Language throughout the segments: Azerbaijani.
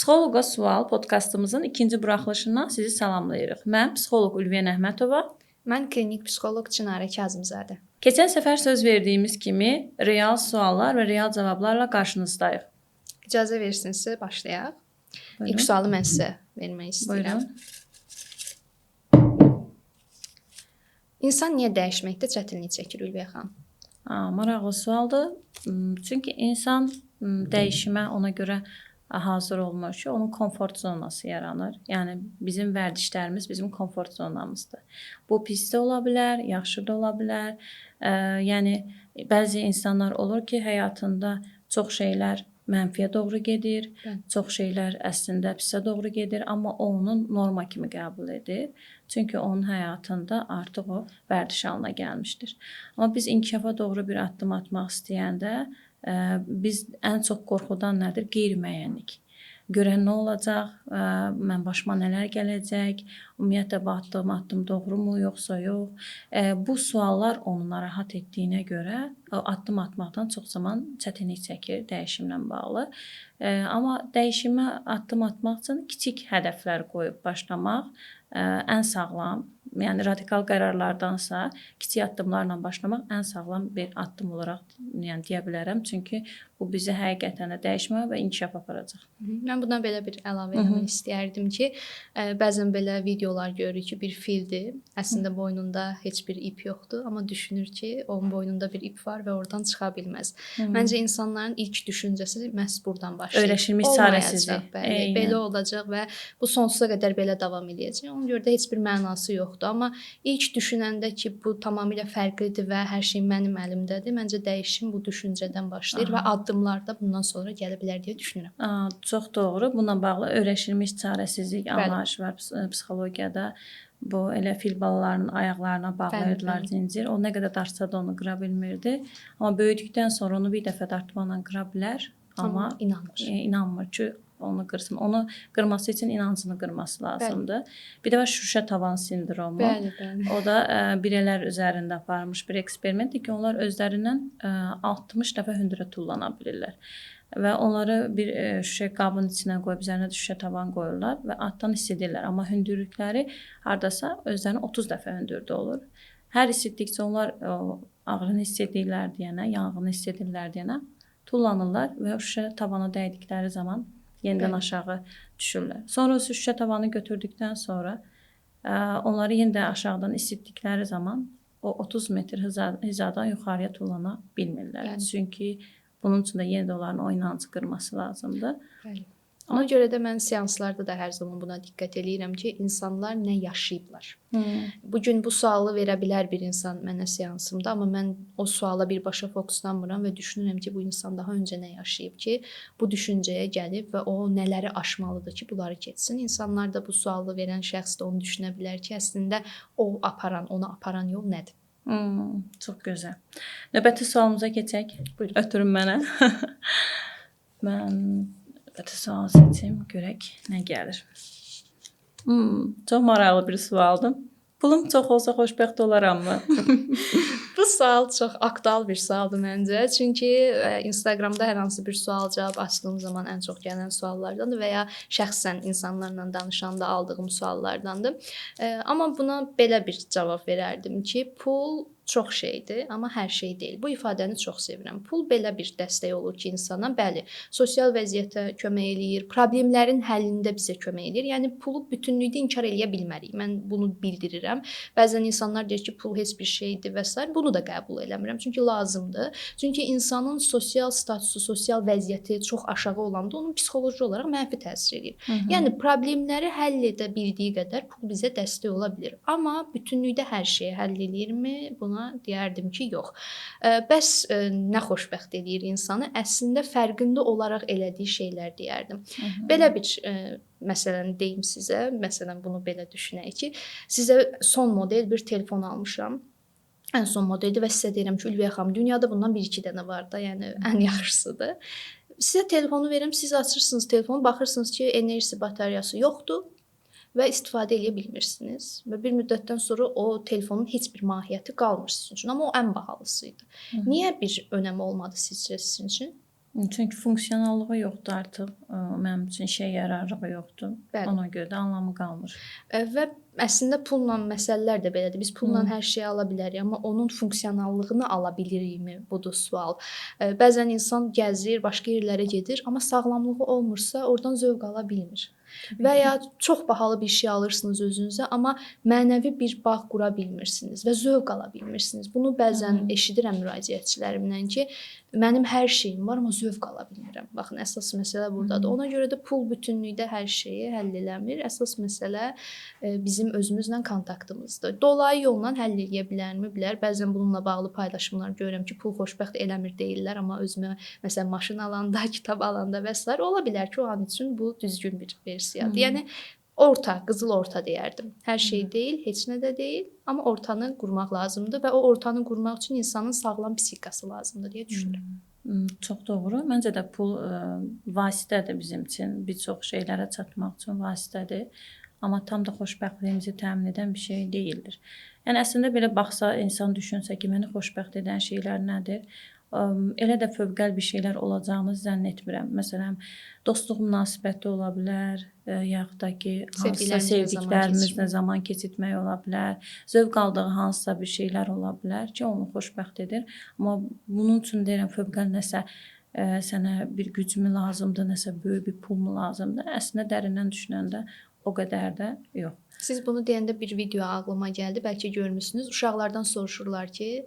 Psixoloqa sual podkastımızın ikinci buraxılışından sizi salamlayırıq. Mən psixoloq Ülviyə Əhmədova. Mən klinik psixoloq Çinarə Kazımzadə. Keçən səfər söz verdiyimiz kimi real suallar və real cavablarla qarşınızdayıq. İcazə versinizsə başlayaq. Buyurun. İlk sualı mən sizə vermək istəyirəm. Buyurun. İnsan niyə dəyişməkdə çətinlik çəkir Ülviyə xanım? Maraqlı sualdır. Çünki insan dəyişimə ona görə hazır olmur ki, onun komfort zonası yaranır. Yəni bizim vərdişlərimiz bizim komfort zonamızdır. Bu pis də ola bilər, yaxşı da ola bilər. Yəni bəzi insanlar olur ki, həyatında çox şeylər mənfiyə doğru gedir, çox şeylər əslində pisə doğru gedir, amma o onun norma kimi qəbul edir. Çünki onun həyatında artıq o vərdiş halına gəlmişdir. Amma biz inkişafa doğru bir addım atmaq istəyəndə biz ən çox qorxudan nədir? Qeyri-müəyyənlik. Görən nə olacaq? Mən başıma nələr gələcək? Ümumiyyətlə bu addım doğrumu, yoxsa yox? Bu suallar onu narahat etdiyinə görə addım atmaqdan çox zaman çətinlik çəkir dəyişimlə bağlı. Amma dəyişimə addım atmaq üçün kiçik hədəflər qoyub başlamaq ən sağlam, yəni radikal qərarlardansa kiçik addımlarla başlamaq ən sağlam bir addım olaraq yəni deyə bilərəm. Çünki bu bizi həqiqətən də dəyişmə və inkişaf aparacaq. Mən buna belə bir əlavə etmək istəyərdim ki, bəzən belə videolar görürük ki, bir fildir. Əslində boynunda heç bir ip yoxdur, amma düşünür ki, onun boynunda bir ip var və oradan çıxa bilməz. Məncə insanların ilk düşüncəsi məhz buradan başlayır. Öyrəşilmiş çarəsizlik. Belə olacaq və bu sonsuza qədər belə davam edəcək. Ona görə də heç bir mənası yoxdur. Amma ilk düşünəndə ki, bu tamamilə fərqlidir və hər şey mənim əlimdədir, məncə dəyişim bu düşüncədən başlayır və addımlar da bundan sonra gələ bilər deyə düşünürəm. Çox doğru. Bununla bağlı öyrəşilmiş çarəsizlik anlayışı var psixologiyada. Bu elə fil balalarının ayaqlarına bağlayırdılar zincir. O nə qədər dartsa da onu qıra bilmirdi. Amma böyüdükdən sonra onu bir dəfə dartmaqla qıra bilər. Amma inanmır ki, onu qırsın. Onu qırması üçün inancını qırması lazımdır. Bir də var şüşə tavan sindromu. O da birələr üzərində aparılmış bir eksperimentdir ki, onlar özlərindən 60 dəfə hündürə tullana bilirlər. Və onları bir şüşə qabın içinə qoyub üzərinə də şüşə tavan qoyurlar və altdan hiss edirlər. Amma hündürlükləri hardasa özlərinə 30 dəfə hündürdə olur. Hər hiss etdikcə onlar ağrını hiss edirlər deyənə, yanğını hiss edirlər deyənə tullanırlar və şüşə tavana dəydikləri zaman yenidən aşağı düşürlər. Sonra şüşə tavanı götürdükdən sonra onları yenidən aşağıdan isitdikləri zaman o 30 metr hizadan yuxarıya tullana bilmirlər. Çünki bunun üçün də yenə də onların o inancı qırması lazımdır. Ona görə də mən seanslarda da hər zaman buna diqqət eləyirəm ki, insanlar nə yaşayıblar. Bugün bu sualı verə bilər bir insan mənə seansımda, amma mən o suala birbaşa fokuslanmıram və düşünürəm ki, bu insan daha öncə nə yaşayıb ki, bu düşüncəyə gəlib və o nələri aşmalıdır ki, bunları keçsin. İnsanlar da bu sualı verən şəxs də onu düşünə bilər ki, əslində onu aparan yol nədir? Çox gözəl. Növbəti sualımıza keçək. Buyurun. Ötürün mənə. Mən növbəti sual seçim, görək nə gəlir. Çox maraqlı bir sualdır. Pulum çox olsa xoşbəxt olaramı? Bu sual çox aktual bir sualdır məncə. Çünki Instagramda hər hansı bir sual-cavab açdığım zaman ən çox gələn suallardandır və ya şəxsən insanlarla danışanda aldığım suallardandır. Amma buna belə bir cavab verərdim ki, pul çox şeydir, amma hər şey deyil. Bu ifadəni çox sevirəm. Pul belə bir dəstək olur ki, insana, bəli, sosial vəziyyətə kömək eləyir, problemlərin həllində bizə kömək eləyir. Yəni pulu bütünlükdə inkar eləyə bilmərik. Mən bunu bildirirəm. Bəzən insanlar deyir ki, pul heç bir şeydir və s. Bunu da qəbul eləmirəm. Çünki lazımdır. Çünki insanın sosial statusu, sosial vəziyyəti çox aşağı olanda onun psixoloji olaraq mənfi təsir edir. Yəni problemləri həll edə bildiyi qədər pul bizə dəstək ola bilər. Amma bütünlükdə hər şeyi həll eləyirmi? Buna deyərdim ki, yox. Bəs nə xoşbəxt eləyir insanı? Əslində fərqində olaraq elədiyi şeylər deyərdim. Belə bir məsələni deyim sizə. Məsələn, bunu belə düşünək ki, sizə son model bir telefon almışam. Ən son modeldir və sizə deyirəm ki, Ülviyə xanım, dünyada bundan 1-2 dənə var da, yəni ən yaxşısıdır. Sizə telefonu verirəm, siz açırsınız telefonu, baxırsınız ki, enerjisi, bataryası yoxdur və istifadə edə bilmirsiniz və bir müddətdən sonra o telefonun heç bir mahiyyəti qalmır sizin üçün, amma o ən bahalısıydı. Niyə bir önəmi olmadı sizcə sizin üçün? Çünki funksionallığı yoxdur artıq. Mənim üçün şey yararlığı yoxdur. Bəli. Ona görə də anlamı qalmır. Və əslində pulla məsələlər də belədir. Biz pulla hər şeyi ala bilərik, amma onun funksionallığını ala bilirikmi? Budur sual. Bəzən insan gəzir, başqa yerlərə gedir, amma sağlamlığı olmursa, oradan zövq ala bilmir. Və ya çox bahalı bir şey alırsınız özünüzə, amma mənəvi bir bağ qura bilmirsiniz və zövq ala bilmirsiniz. Bunu bəzən eşidirəm müraciətçilərimdən ki, mənim hər şeyim var, amma zövq ala bilmirəm. Baxın, əsas məsələ burdadır. Ona görə də pul bütünlükdə hər şeyi həll eləmir. Əsas məsələ bizim özümüzlə kontaktımızdır. Dolayı yolla həll edə bilərmi? Bilər. Bəzən bununla bağlı paylaşımlar görürəm ki, pul xoşbəxt eləmir deyirlər, amma özümə məsələn maşın alanda, kitab alanda və s. ola bilər ki, o an üçün bu düzgün bir versiyadır. Yəni orta, qızıl orta deyərdim. Hər şey deyil, heç nə də deyil, amma ortanı qurmaq lazımdır və o ortanı qurmaq üçün insanın sağlam psixikası lazımdır deyə düşünürəm. Çox doğru. Məncə də pul vasitədir bizim üçün. Bir çox şeylərə çatmaq üçün vasitədir. Amma tam da xoşbəxtliyimizi təmin edən bir şey deyildir. Yəni əslində belə baxsa, insan düşünsə ki, məni xoşbəxt edən şeylər nədir? Elə də fövqəl bir şeylər olacağını zənn etmirəm. Məsələn, dostluq münasibəti ola bilər, yaxud da ki, hansısa sevdiklərimizlə zaman keçirmək ola bilər, zövq aldığı hansısa bir şeylər ola bilər ki, onu xoşbəxt edir. Amma bunun üçün deyirəm, fövqəl nəsə sənə bir güc mü lazımdır, nəsə böyük bir pul mu lazımdır? Əslində dərindən düşünəndə o qədər də yox. Siz bunu deyəndə bir video ağlıma gəldi. Bəlkə görmüsünüz. Uşaqlardan soruşurlar ki,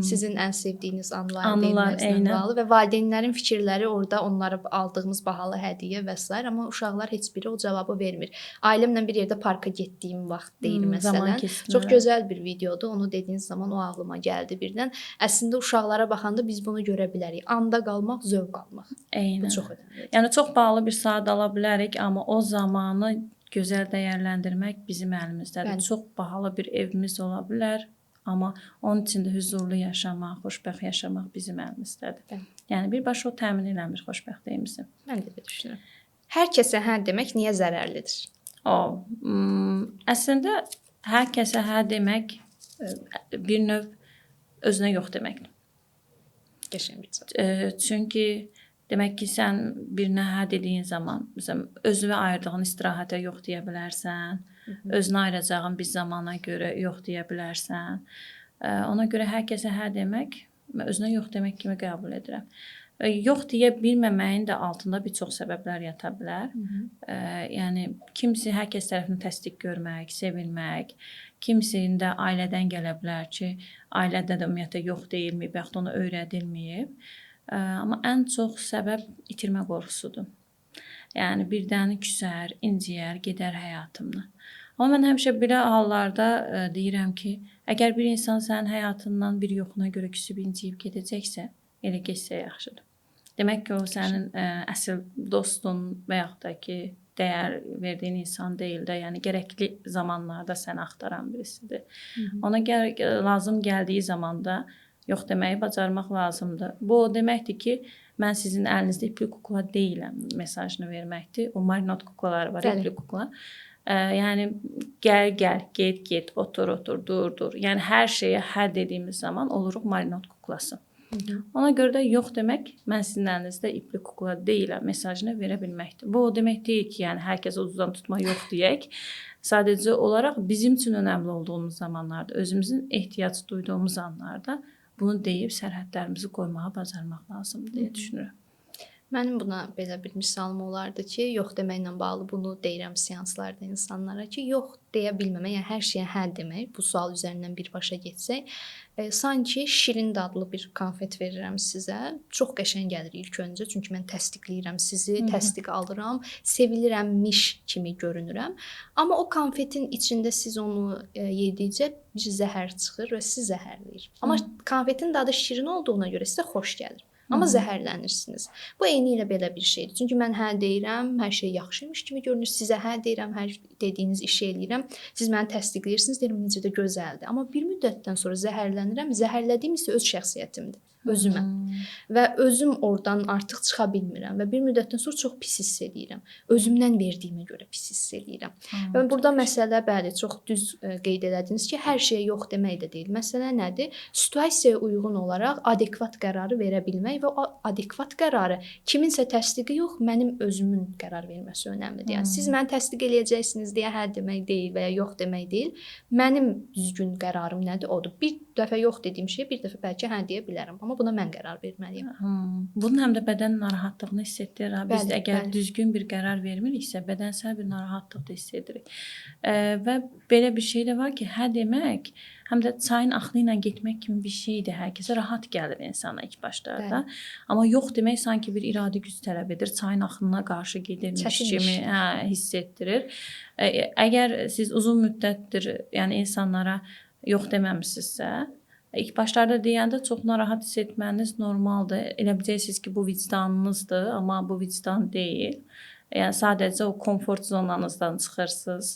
sizin ən sevdiyiniz anlar bağlı və valideynlərin fikirləri orada onlara aldığımız bahalı hədiyyə və s. Amma uşaqlar heç biri o cavabı vermir. Ailəmlə bir yerdə parka getdiyim vaxt deyir məsələn. Çox gözəl bir videodur. Onu dediyiniz zaman o ağlıma gəldi birdən. Əslində uşaqlara baxanda biz bunu görə bilərik. Anda qalmaq, zövq almaq. Eynən. Bu çox önəmlidir. Yəni çox bahalı bir saat ala bilərik, amma o zamanı gözəl dəyərləndirmək bizim əlimizdədir. Bəli. Çox bahalı bir evimiz ola bilər, amma onun içində huzurlu yaşamaq, xoşbəxt yaşamaq bizim əlimizdədir. Bəli. Yəni birbaşa o təmin eləmir xoşbəxtliyimizi. Mən də belə düşünürəm. Hər kəsə hə demək niyə zərərlidir? Əslində hər kəsə hə demək bir növ özünə yox deməkdir. Qəşəng bir cavab. Çünki demək ki, sən birinə hə dediyin zaman, məsələn, özünə ayırdığın istirahətə yox deyə bilərsən, özünə ayıracağın bir zamana görə yox deyə bilərsən. Ona görə hər kəsə hə demək, özünə yox demək kimi qəbul edirəm. Yox deyə bilməməyin də altında bir çox səbəblər yata bilər. Yəni kimisi hər kəs tərəfindən təsdiq görmək, sevilmək, kimisində ailədən gələ bilər ki, ailədə də ümumiyyətlə yox deyilməyib, yaxud ona öyrədilməyib. Amma ən çox səbəb itirmə qorxusudur. Yəni birdən küsər, inciyər, gedər həyatımdan. Amma mən həmişə belə hallarda deyirəm ki, əgər bir insan sənin həyatından bir yoxuna görə küsüb inciyib gedəcəksə, elə getsə yaxşıdır. Demək ki, o sənin əsl dostun və yaxud da ki, dəyər verdiyin insan deyil də, yəni gərəkli zamanlarda səni axtaran birisidir. Ona lazım gəldiyi zamanda yox deməyi bacarmaq lazımdır. Bu o deməkdir ki, mən sizin əlinizdə ipli kukla deyiləm mesajını verməkdir. O marinot kuklaları var, ipli kukla. Yəni gəl, get, otur, dur. Yəni hər şeyə hə dediyimiz zaman oluruq marinot kuklası. Ona görə də yox demək, mən sizin əlinizdə ipli kukla deyiləm mesajını verə bilməkdir. Bu o demək deyil ki, yəni hər kəsə ucuzdan tutma yox deyək. Sadəcə olaraq bizim üçün önəmli olduğumuz zamanlarda, özümüzün ehtiyac duyduğumuz anlarda bunu deyib sərhədlərimizi qoymağa bacarmaq lazımdır deyə düşünürəm. Mənim buna belə bir misalım olardı ki, yox deməklə bağlı bunu deyirəm seanslarda insanlara ki, yox deyə bilməmək, yəni hər şeyə hə demək, bu sual üzərindən birbaşa getsək, sanki şirin dadlı bir konfet verirəm sizə. Çox qəşəng gəlir ilk öncə, çünki mən təsdiqləyirəm sizi, təsdiq alıram, sevilirəmmiş kimi görünürəm. Amma o konfetin içində siz onu yedikcə bir zəhər çıxır və sizi zəhərləyir. Amma konfetin dadı şirin olduğuna görə sizə xoş gəlir. Amma zəhərlənirsiniz. Bu eynilə belə bir şeydir. Çünki mən hə deyirəm, hər şey yaxşıymış kimi görünür. Sizə hə deyirəm, hər dediyiniz işi eləyirəm. Siz məni təsdiqləyirsiniz, deyirəm necə də gözəldir. Amma bir müddətdən sonra zəhərlənirəm. Zəhərlədiyim isə öz şəxsiyyətimdir. özüməm. Və özüm oradan artıq çıxa bilmirəm və bir müddətdən sonra çox pis hiss edirəm. Özümdən verdiyimə görə pis hiss edirəm. Və burada məsələ bəli, çox düz qeyd elədiniz ki, hər şeyə yox demək də deyil. Məsələ nədir? Situasiyaya uyğun olaraq adekvat qərarı verə bilmək və o adekvat qərarı kiminsə təsdiqi yox, mənim özümün qərar verməsi önəmlidir. Yəni siz məni təsdiq eləyəcəksiniz deyə hə demək deyil və ya yox demək deyil. Mənim düzgün qərarım nədir? Odur. Bir dəfə yox dediyim şey, bir dəfə bəlkə hə deyə bilərəm, amma buna mən qərar verməliyəm. Bunun həm də bədən narahatlığını hiss etdirir. Biz Bəli, əgər bəli. düzgün bir qərar vermiriksə, bədənsəl bir narahatlıq da hiss edirik. Və belə bir şey də var ki, hə demək həm də çayın axını ilə getmək kimi bir şeydir. Hər kəsə rahat gəlir insana ilk başlarda. Amma yox demək sanki bir iradə güc tələb edir. Çayın axınına qarşı gedirmiş kimi hiss etdirir. Əgər siz uzun müddətdir, yəni insanlara yox deməmisinizsə, ilk başlarda deyəndə çox narahat hiss etməniz normaldır. Elə biləcəksiniz ki, bu vicdanınızdır, amma bu vicdan deyil. Yəni sadəcə o komfort zonanızdan çıxırsınız,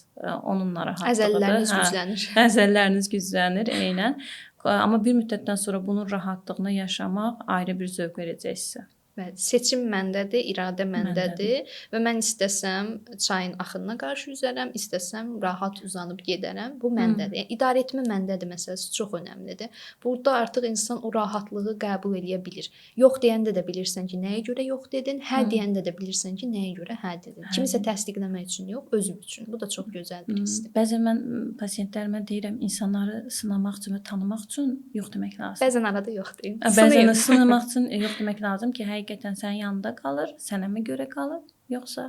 onun narahatlığıdır. Əzəlləriniz güclənir. Əzəlləriniz güclənir, eynən. Amma bir müddətdən sonra bunun rahatlığını yaşamaq ayrı bir zövq verəcək sizə. Bəli, seçim məndədir, iradə məndədir və mən istəsəm çayın axınına qarşı üzərəm, istəsəm rahat uzanıb gedərəm. Bu məndədir. Yəni idarə etmə məndədir məsələsi çox önəmlidir. Burada artıq insan o rahatlığı qəbul edə bilir. Yox deyəndə də bilirsən ki, nəyə görə yox dedin, hə deyəndə də bilirsən ki, nəyə görə hə dedin. Kimisə təsdiqləmək üçün yox, özüm üçün. Bu da çox gözəl bir hissdir. Bəzən mən pasiyentlərimə deyirəm, insanları sınamaq üçün və tanımaq üçün yox demək lazımdır. Bəzən arada yox deyim. Bəzən sınamaq üçün yox demək lazım ki, həqiqətən sənin yanında qalır, sənə mi görə qalır, yoxsa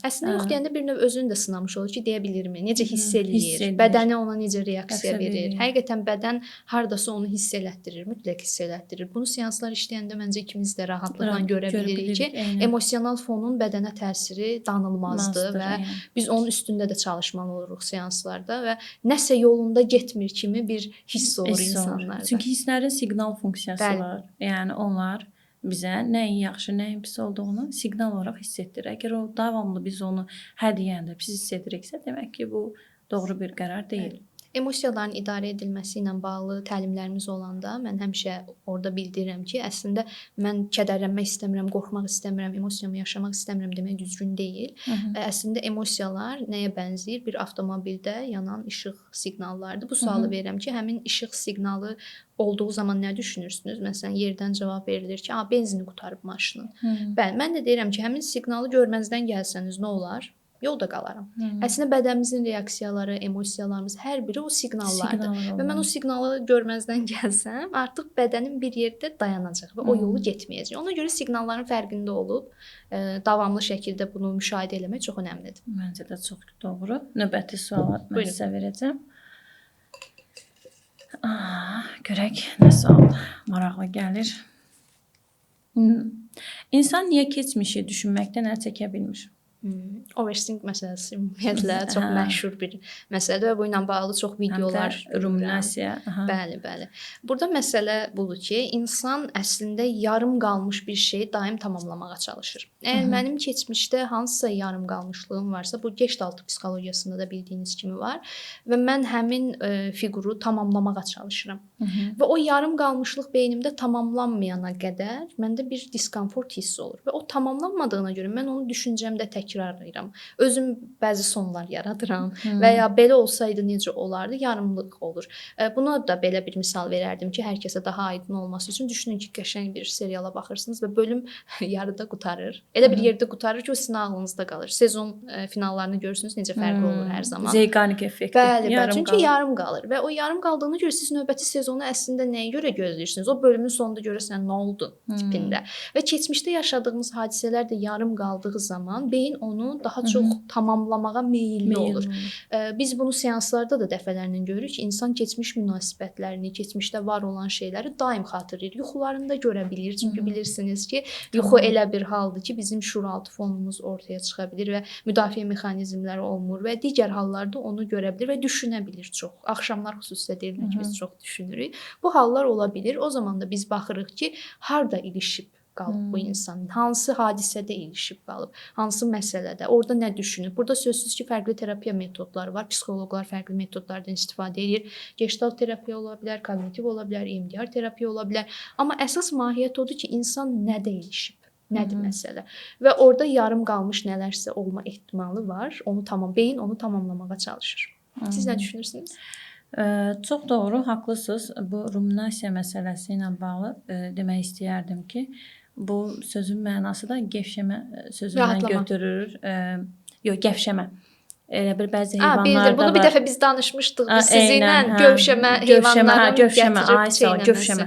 əslində yox deyəndə bir növ özünü də sınamış olur ki, deyə bilirmi? Necə hiss eləyir? Bədəni ona necə reaksiya verir? Həqiqətən bədən hardasa onu hiss elətdirir, mütləq hiss elətdirir. Bunu seanslar işləyəndə məncə ikimiz də rahatlıqla görə bilirik ki, emosional fonun bədənə təsiri danılmazdır və biz onun üstündə də çalışmalı oluruq seanslarda və nəsə yolunda getmir kimi bir hiss olur insanlarda. Çünki hisslərin siqnal funksiyası var. Yəni onlar bizə nəyin yaxşı, nəyin pis olduğunu siqnal olaraq hiss etdirir. Əgər o davamlı biz onu hə deyəndə pis hiss ediriksə, demək ki, bu doğru bir qərar deyil. Emosiyaların idarə edilməsi ilə bağlı təlimlərimiz olanda mən həmişə orada bildirirəm ki, əslində mən kədərlənmək istəmirəm, qorxmaq istəmirəm, emosiyamı yaşamaq istəmirəm demək düzgün deyil. Əslində emosiyalar nəyə bənzəyir? Bir avtomobildə yanan işıq siqnallarıdır. Bu sualı verirəm ki, həmin işıq siqnalı olduğu zaman nə düşünürsünüz? Məsələn, yerdən cavab verilir ki, benzini qutarıb maşının. Bəli, mən də deyirəm ki, həmin siqnalı görməzdən gəlsəniz nə olar? Yolda qalaram. Əslində bədənimizin reaksiyaları, emosiyalarımız hər biri o siqnallardır. Və mən o siqnalı görməzdən gəlsəm, artıq bədənim bir yerdə dayanacaq və o yolu getməyəcək. Ona görə siqnalların fərqində olub davamlı şəkildə bunu müşahidə etmək çox önəmlidir. Məncə də çox doğru. Növbəti suala mən sizə verəcəm. Görək nə sual maraqlı gəlir. İnsan niyə keçmişi düşünməkdən əl çəkə bilmir? Overthink məsələsi ümumiyyətlə çox məşhur bir məsələdir və bu ilə bağlı çox videolar ruminasiya. Bəli, bəli. Burada məsələ budur ki, insan əslində yarım qalmış bir şeyi daim tamamlamağa çalışır. Əgər mənim keçmişdə hansısa yarım qalmışlığım varsa, bu Gestalt psixologiyasında da bildiyiniz kimi var və mən həmin fiquru tamamlamağa çalışıram. Və o yarım qalmışlıq beynimdə tamamlanmayana qədər məndə bir diskomfort hissi olur və o tamamlanmadığına görə mən onu düşüncəmdə təkrarlayıram. Özüm bəzi sonlar yaradıram və ya belə olsaydı necə olardı, yarımlıq olur. Buna da belə bir misal verərdim ki, hər kəsə daha aydın olması üçün düşünün ki, qəşəng bir seriala baxırsınız və bölüm yarıda qutarır. Elə bir yerdə qutarır ki, o sizin ağlınızda qalır. Sezon finallarını görürsünüz, necə fərqli olur hər zaman. Zeigarnik effekti. Bəli, çünki yarım qalır və o yarım qaldığına görə siz növbəti sezonu əslində nəyə görə gözləyirsiniz? O bölümün sonunda görəsən nə oldu tipində. Və keçmişdə yaşadığımız hadisələr də yarım qaldığı zaman beyin onu daha çox tamamlamağa meyilli olur. Biz bunu seanslarda da dəfələrlə görürük ki, insan keçmiş münasibətlərini, keçmişdə var olan şeyləri daim xatırlayır. Yuxularında görə bilir. Çünki bilirsiniz ki, yuxu elə bir haldır ki, bizim şuuraltı fonumuz ortaya çıxa bilir və müdafiə mexanizmləri olmur və digər hallarda onu görə bilir və düşünə bilir çox. Axşamlar xüsusilə deyilir ki, biz çox düşünürük. Bu hallar ola bilir. O zaman da biz baxırıq ki, harda ilişib qalıb bu insan? Hansı hadisədə ilişib qalıb? Hansı məsələdə? Orada nə düşünüb? Burada sözsüz ki, fərqli terapiya metodları var. Psixoloqlar fərqli metodlardan istifadə edir. Gestalt terapiya ola bilər, koqnitiv ola bilər, EMDR terapiya ola bilər. Amma əsas mahiyyət odur ki, insan nədə ilişib? Nədir məsələ? Və orada yarım qalmış nələrsə olma ehtimalı var. Beyin onu tamamlamağa çalışır. Siz nə düşünürsünüz? Çox doğru, haqlısınız. Bu ruminasiya məsələsi ilə bağlı demək istəyərdim ki, bu sözün mənası da gevşəmə sözündən götürülür. Yox, gevşəmə. Elə bir bəzi heyvanlarda bunu bir dəfə biz danışmışdıq biz sizinlə gövşəmə heyvanların gətirib gövşəmə.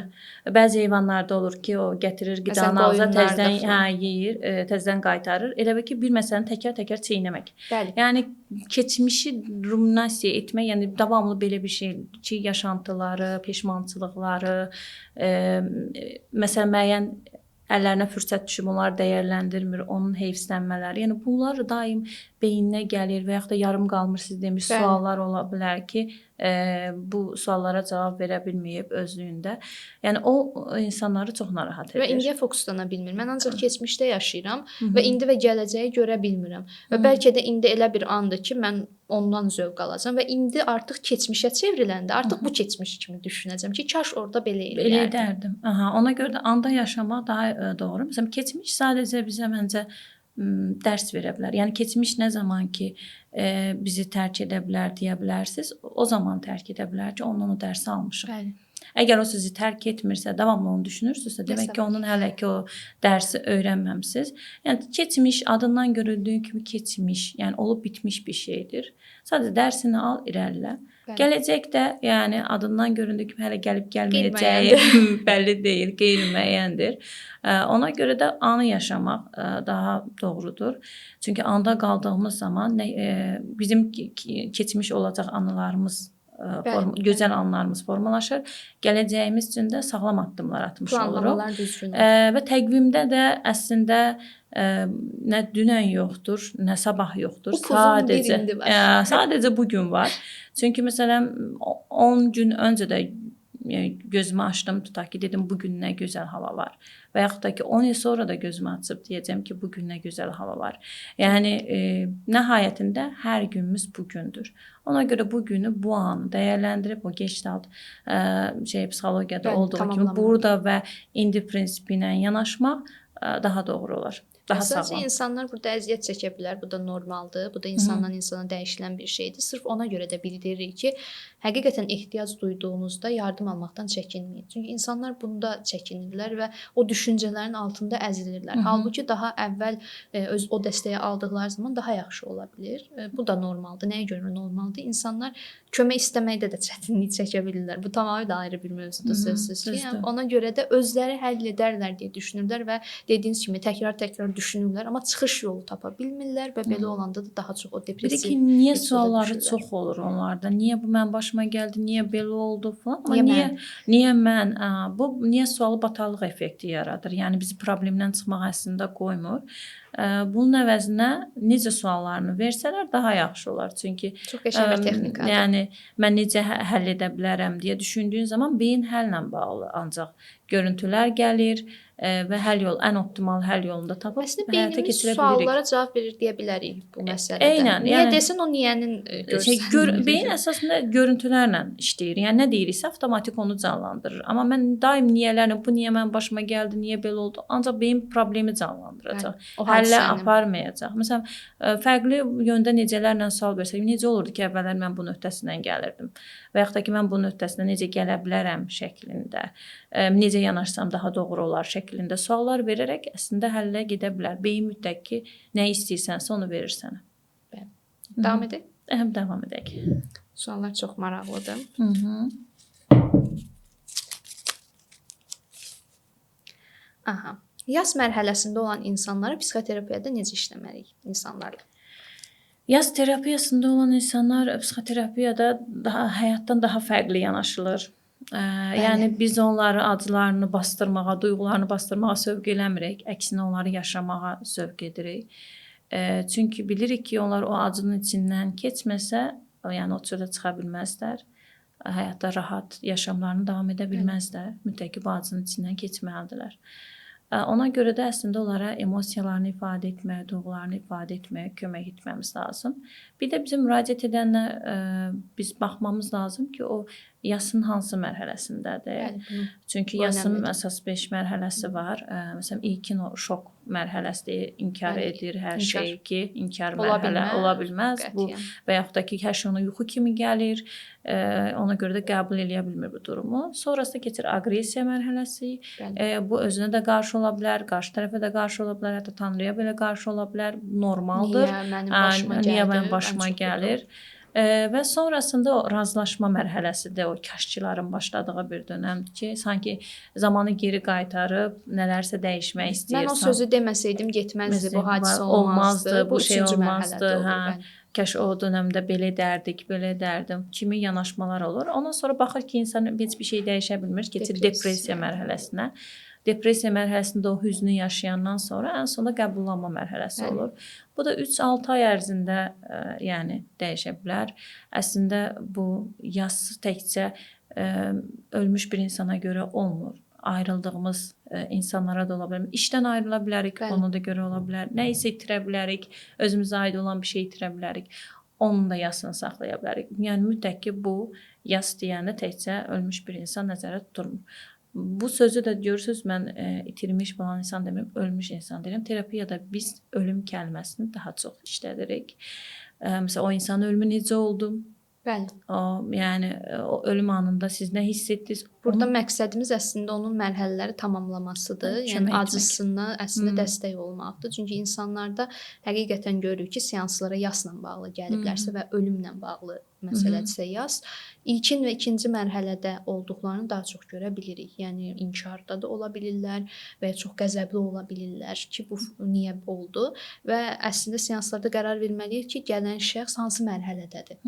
Bəzi heyvanlarda olur ki, o gətirir qidanı ağza, təzədən yeyir, təzədən qaytarır. Elə bil ki, bir məsələni təkər-təkər çeynəmək. Bəli. Yəni keçmişi ruminasiya etmək, yəni davamlı belə bir şey ki, yaşantıları, peşmançılıqları, məsələn müəyyən əllərinə fürsət düşüb, onları dəyərləndirmir, onun heyfslənmələri. Yəni bunlar daim beyninə gəlir və yaxud da yarım qalmış siz demiş suallar ola bilər ki, bu suallara cavab verə bilməyib özlüyündə. Yəni o insanları çox narahat edir. Və indiyə fokuslana bilmir. Mən ancaq keçmişdə yaşayıram və indi və gələcəyi görə bilmirəm. Və bəlkə də indi elə bir andır ki, mən ondan zövq alacağam və indi artıq keçmişə çevriləndə artıq bu keçmiş kimi düşünəcəm ki, kaş orada belə eləyərdim. Aha, ona görə də anda yaşamaq daha doğru. Məsələn, keçmiş sadəcə bizə məncə dərs verə bilər. Yəni keçmiş nə zaman ki bizi tərk edə bilər deyə bilərsiniz, o zaman tərk edə bilər ki, ondan o dərsi almışıq. Bəli. Əgər o sizi tərk etmirsə, davamlı onu düşünürsünüzsə, demək ki, onun hələ ki o dərsi öyrənməmisiniz. Yəni keçmiş adından görüldüyü kimi keçmiş, yəni olub bitmiş bir şeydir. Sadəcə dərsini al, irəlilə. Gələcəkdə, yəni adından göründüyü kimi hələ gəlib gəlməyəcəyi bəlli deyil, qeyri-müəyyəndir. Ona görə də anı yaşamaq daha doğrudur. Çünki anda qaldığımız zaman bizim keçmiş olacaq anılarımız gözəl anlarımız formalaşır. Gələcəyimiz üçün də sağlam addımlar atmış oluruq. Planlamalar düzgün. Və təqvimdə də əslində nə dünən yoxdur, nə sabah yoxdur. Sadəcə bu gün var. Çünki məsələn 10 gün öncə də gözümü açdım, tutaq ki, dedim bu gün nə gözəl hava var. Və yaxud da ki 10 il sonra da gözümü açıb deyəcəm ki, bu gün nə gözəl hava var. Yəni nəhayətində hər günümüz bu gündür. Ona görə bu günü, bu anı dəyərləndirib o gestalt psixologiyada olduğu kimi burada və indi prinsipi ilə yanaşmaq daha doğru olar. Daha sağlam. İnsanlar burada əziyyət çəkə bilər, bu da normaldır. Bu da insandan insana dəyişilən bir şeydir. Sırf ona görə də bildiririk ki, həqiqətən ehtiyac duyduğunuzda yardım almaqdan çəkinməyin. Çünki insanlar bunda çəkinirlər və o düşüncələrin altında əzilirlər. Halbuki daha əvvəl o dəstəyi aldıqları zaman daha yaxşı ola bilər. Bu da normaldır. Nəyə görə normaldır? İnsanlar kömək istəməkdə də çətinlik çəkə bilirlər. Bu tamamilə ayrı bir mövzudur sözsüz ki. Yəni, ona görə də özləri həll edərlər deyə düşünürlər və dediyiniz kimi təkrar düşünürlər, amma çıxış yolu tapa bilmirlər və belə olanda da daha çox o depressiv. Bir ki, niyə sualları çox olur onlarda? Niyə bu mənim başıma gəldi? Niyə belə oldu falan? Amma niyə mən? Bu niyə sualı bataqlıq effekti yaradır? Yəni bizi problemdən çıxmaq əslində qoymur. Bunun əvəzinə necə suallarını versələr daha yaxşı olar. Çünki çox qəşəng bir texnikadır. Yəni mən necə həll edə bilərəm deyə düşündüyün zaman beyin həllə bağlı ancaq görüntülər gəlir və həll yolu, ən optimal həll yolunu da tapıb həyata keçirə bilirik. Suallara cavab verir deyə bilərik bu məsələdə. Eynən. Niyə desin o niyənin görsün. Beyin əsasında görüntülərlə işləyir. Yəni nə deyiriksə avtomatik onu canlandırır. Amma mən daim niyələrlə bu niyə mənim başıma gəldi, niyə belə oldu? Ancaq beyin problemi canlandıracaq. Həllə aparmayacaq. Məsələn, fərqli yöndə necələrlə sual versək, necə olurdu ki, əvvəllər mən bunun öhdəsindən gəlirdim və yaxud da ki, mən bunun öhdəsindən necə gələ bilərəm şəklində, necə yanaşsam daha doğru olar şəklində suallar verərək əslində həllə gedə bilər. Beyin mütləq ki, nə istəyirsənsə onu verir sənə. Davam edək? Davam edək. Suallar çox maraqlıdır. Aha. Yas mərhələsində olan insanlara psixoterapiyada necə işləməliyik insanlarla? Yas terapiyasında olan insanlar psixoterapiyada həyatdan daha fərqli yanaşılır. Yəni biz onları acılarını bastırmağa, duyğularını bastırmağa sövq eləmirik. Əksinə onları yaşamağa sövq edirik. Çünki bilirik ki, onlar o acının içindən keçməsə, yəni o çölə çıxa bilməzlər. Həyatda rahat yaşamlarını davam edə bilməzlər. Mütləq ki, bu acının içindən keçməlidirlər. Ona görə də əslində onlara emosiyalarını ifadə etməyə, duyğularını ifadə etməyə kömək etməmiz lazım. Bir də bizim müraciət edənlər biz baxmamız lazım ki, o yasın hansı mərhələsindədir. Bəli, Çünki bu yasın önəmlidir. əsas 5 mərhələsi var. Məsələn, ilkin o şok mərhələsidir, inkar Bəli, edir hər inkar. şeyi ki, inkar Ola mərhələ ola bilməz. Bu qətiyyən. və yaxud da ki, hər şey ona yuxu kimi gəlir. Ona görə də qəbul eləyə bilmir bu durumu. Sonrasında keçir aqressiya mərhələsi. Bəli. Bu özünə də qarşı ola bilər, qarşı tərəfə də qarşı ola bilər, hətta Tanrıya belə qarşı ola bilər. Normaldır. Niyə mənim başıma gəlir? Və sonrasında o razılaşma mərhələsidir, o kaşçıların başladığı bir dönəmdir ki, sanki zamanı geri qaytarıb nələrsə dəyişmək istəyir. Mən o sözü deməsəydim getməzdi, bu hadisə olmazdı, bu şey üçüncü olmazdı. mərhələdə olur. Hə. Bəli. Kaş o dönəmdə belə edərdik, belə edərdim kimi yanaşmalar olur. Ondan sonra baxır ki, insan heç bir şey dəyişə bilmir, keçir depressiya mərhələsinə. Depressiya mərhələsində o hüznü yaşayandan sonra ən sonda qəbullanma mərhələsi olur. Bu da 3-6 ay ərzində yəni dəyişə bilər. Əslində bu yas təkcə ölmüş bir insana görə olmur. Ayrıldığımız insanlara da ola bilər. İşdən ayrıla bilərik, ona da görə ola bilər. Nə isə itirə bilərik, özümüzə aid olan bir şey itirə bilərik. Onun da yasını saxlaya bilərik. Yəni mütləq ki, bu yas deyəndə təkcə ölmüş bir insan nəzərdə tutulmur. Bu sözü də görürsüz, mən itirmiş falan insan demirəm, ölmüş insan deyirəm. Terapiyada biz ölüm kəlməsini daha çox işlədirik. Məsələn, o insanın ölümü necə oldu? Bəli. Yəni o ölüm anında siz nə hiss etdiniz? Burada məqsədimiz əslində onun mərhələləri tamamlamasıdır. Yəni acısına əslində dəstək olmaqdır. Çünki insanlarda həqiqətən görürük ki, seanslara yasla bağlı gəliblərsə və ölümlə bağlı məsələdirsə yas, ilkin və ikinci mərhələdə olduqlarını daha çox görə bilirik. Yəni inkarda da ola bilirlər və ya çox qəzəbli ola bilirlər ki, bu niyə oldu və əslində seanslarda qərar verməliyik ki, gələn şəxs hansı mərhələdədir.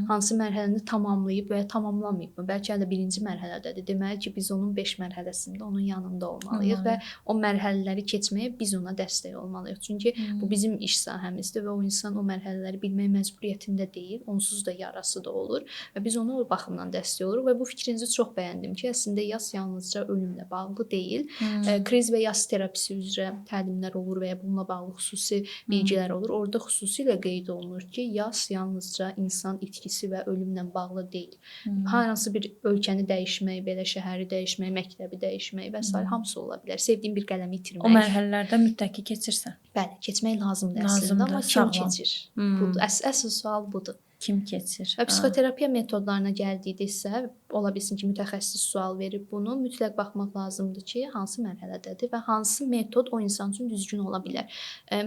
Hansı mərhələni tamamlayıb və ya tamamlamayıb mı? Bəlkə də birinci mərhələdədir. Deməli ki, biz onun 5 mərhələsində onun yanında olmalıyıq və o mərhələləri keçməyə biz ona dəstək olmalıyıq. Çünki bu bizim iş sahəmizdir və o insan o mərhələləri bilmək məcburiyyətində deyil. Onsuz da yarası da olur və biz onu o baxımdan dəstək oluruq və bu fikrinizi çox bəyəndim ki, əslində yas yalnızca ölümlə bağlı deyil. Kriz və yas terapisi üzrə təlimlər olur və ya bununla bağlı xüsusi bilgilər olur. Orada xüsusilə qeyd olunur ki, yas yalnızca insan itkisi və ölümlə bağlı deyil. Hər hansı bir ölkəni dəyişmək, belə şəhəri dəyişmək, məktəbi dəyişmək və s. hamısı ola bilər. Sevdiyin bir qələmi itirmək. O mərhələlərdə mütləq ki, keçirsən. Bəli, keçmək lazımdır əslində, amma kim keçir? Budur. Əsas sual budur. Kim keçir? Və psixoterapiya metodlarına gəldiksə, ola bilsin ki, mütəxəssis sual verib bunu, mütləq baxmaq lazımdır ki, hansı mərhələdədir və hansı metod o insan üçün düzgün ola bilər.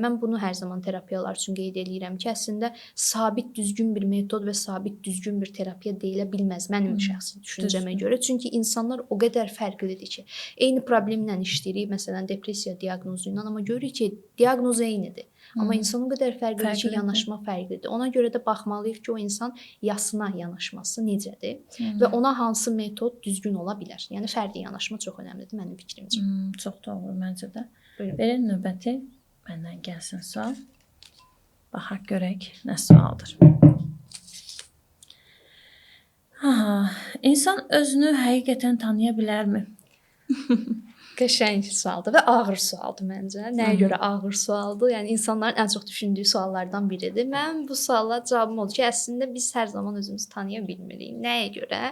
Mən bunu hər zaman terapiyalar üçün qeyd edirəm ki, əslində sabit düzgün bir metod və sabit düzgün bir terapiya deyilə bilməz mənim şəxsi düşüncəmə görə. Çünki insanlar o qədər fərqlidir ki, eyni problemlə işləyirik, məsələn, depressiya diaqnozu ilə, amma görürük ki, diaqnoz eynidir. Amma insan o qədər fərqlidir ki, yanaşma fərqlidir. Ona görə də baxmalıyıq ki, o insan yasına yanaşması necədir və ona hansı metod düzgün ola bilər. Yəni fərdi yanaşma çox önəmlidir mənim fikrimcə. Çox doğru məncə də. Buyurun. Belə növbəti məndən gəlsin sual. Baxaq görək nə sualdır. İnsan özünü həqiqətən tanıya bilərmi? Qəşəng sualdır və ağır sualdır məncə. Nəyə görə ağır sualdır? Yəni insanların ən çox düşündüyü suallardan biridir. Mən bu suala cavabım odur ki, əslində biz hər zaman özümüzü tanıya bilmirik. Nəyə görə?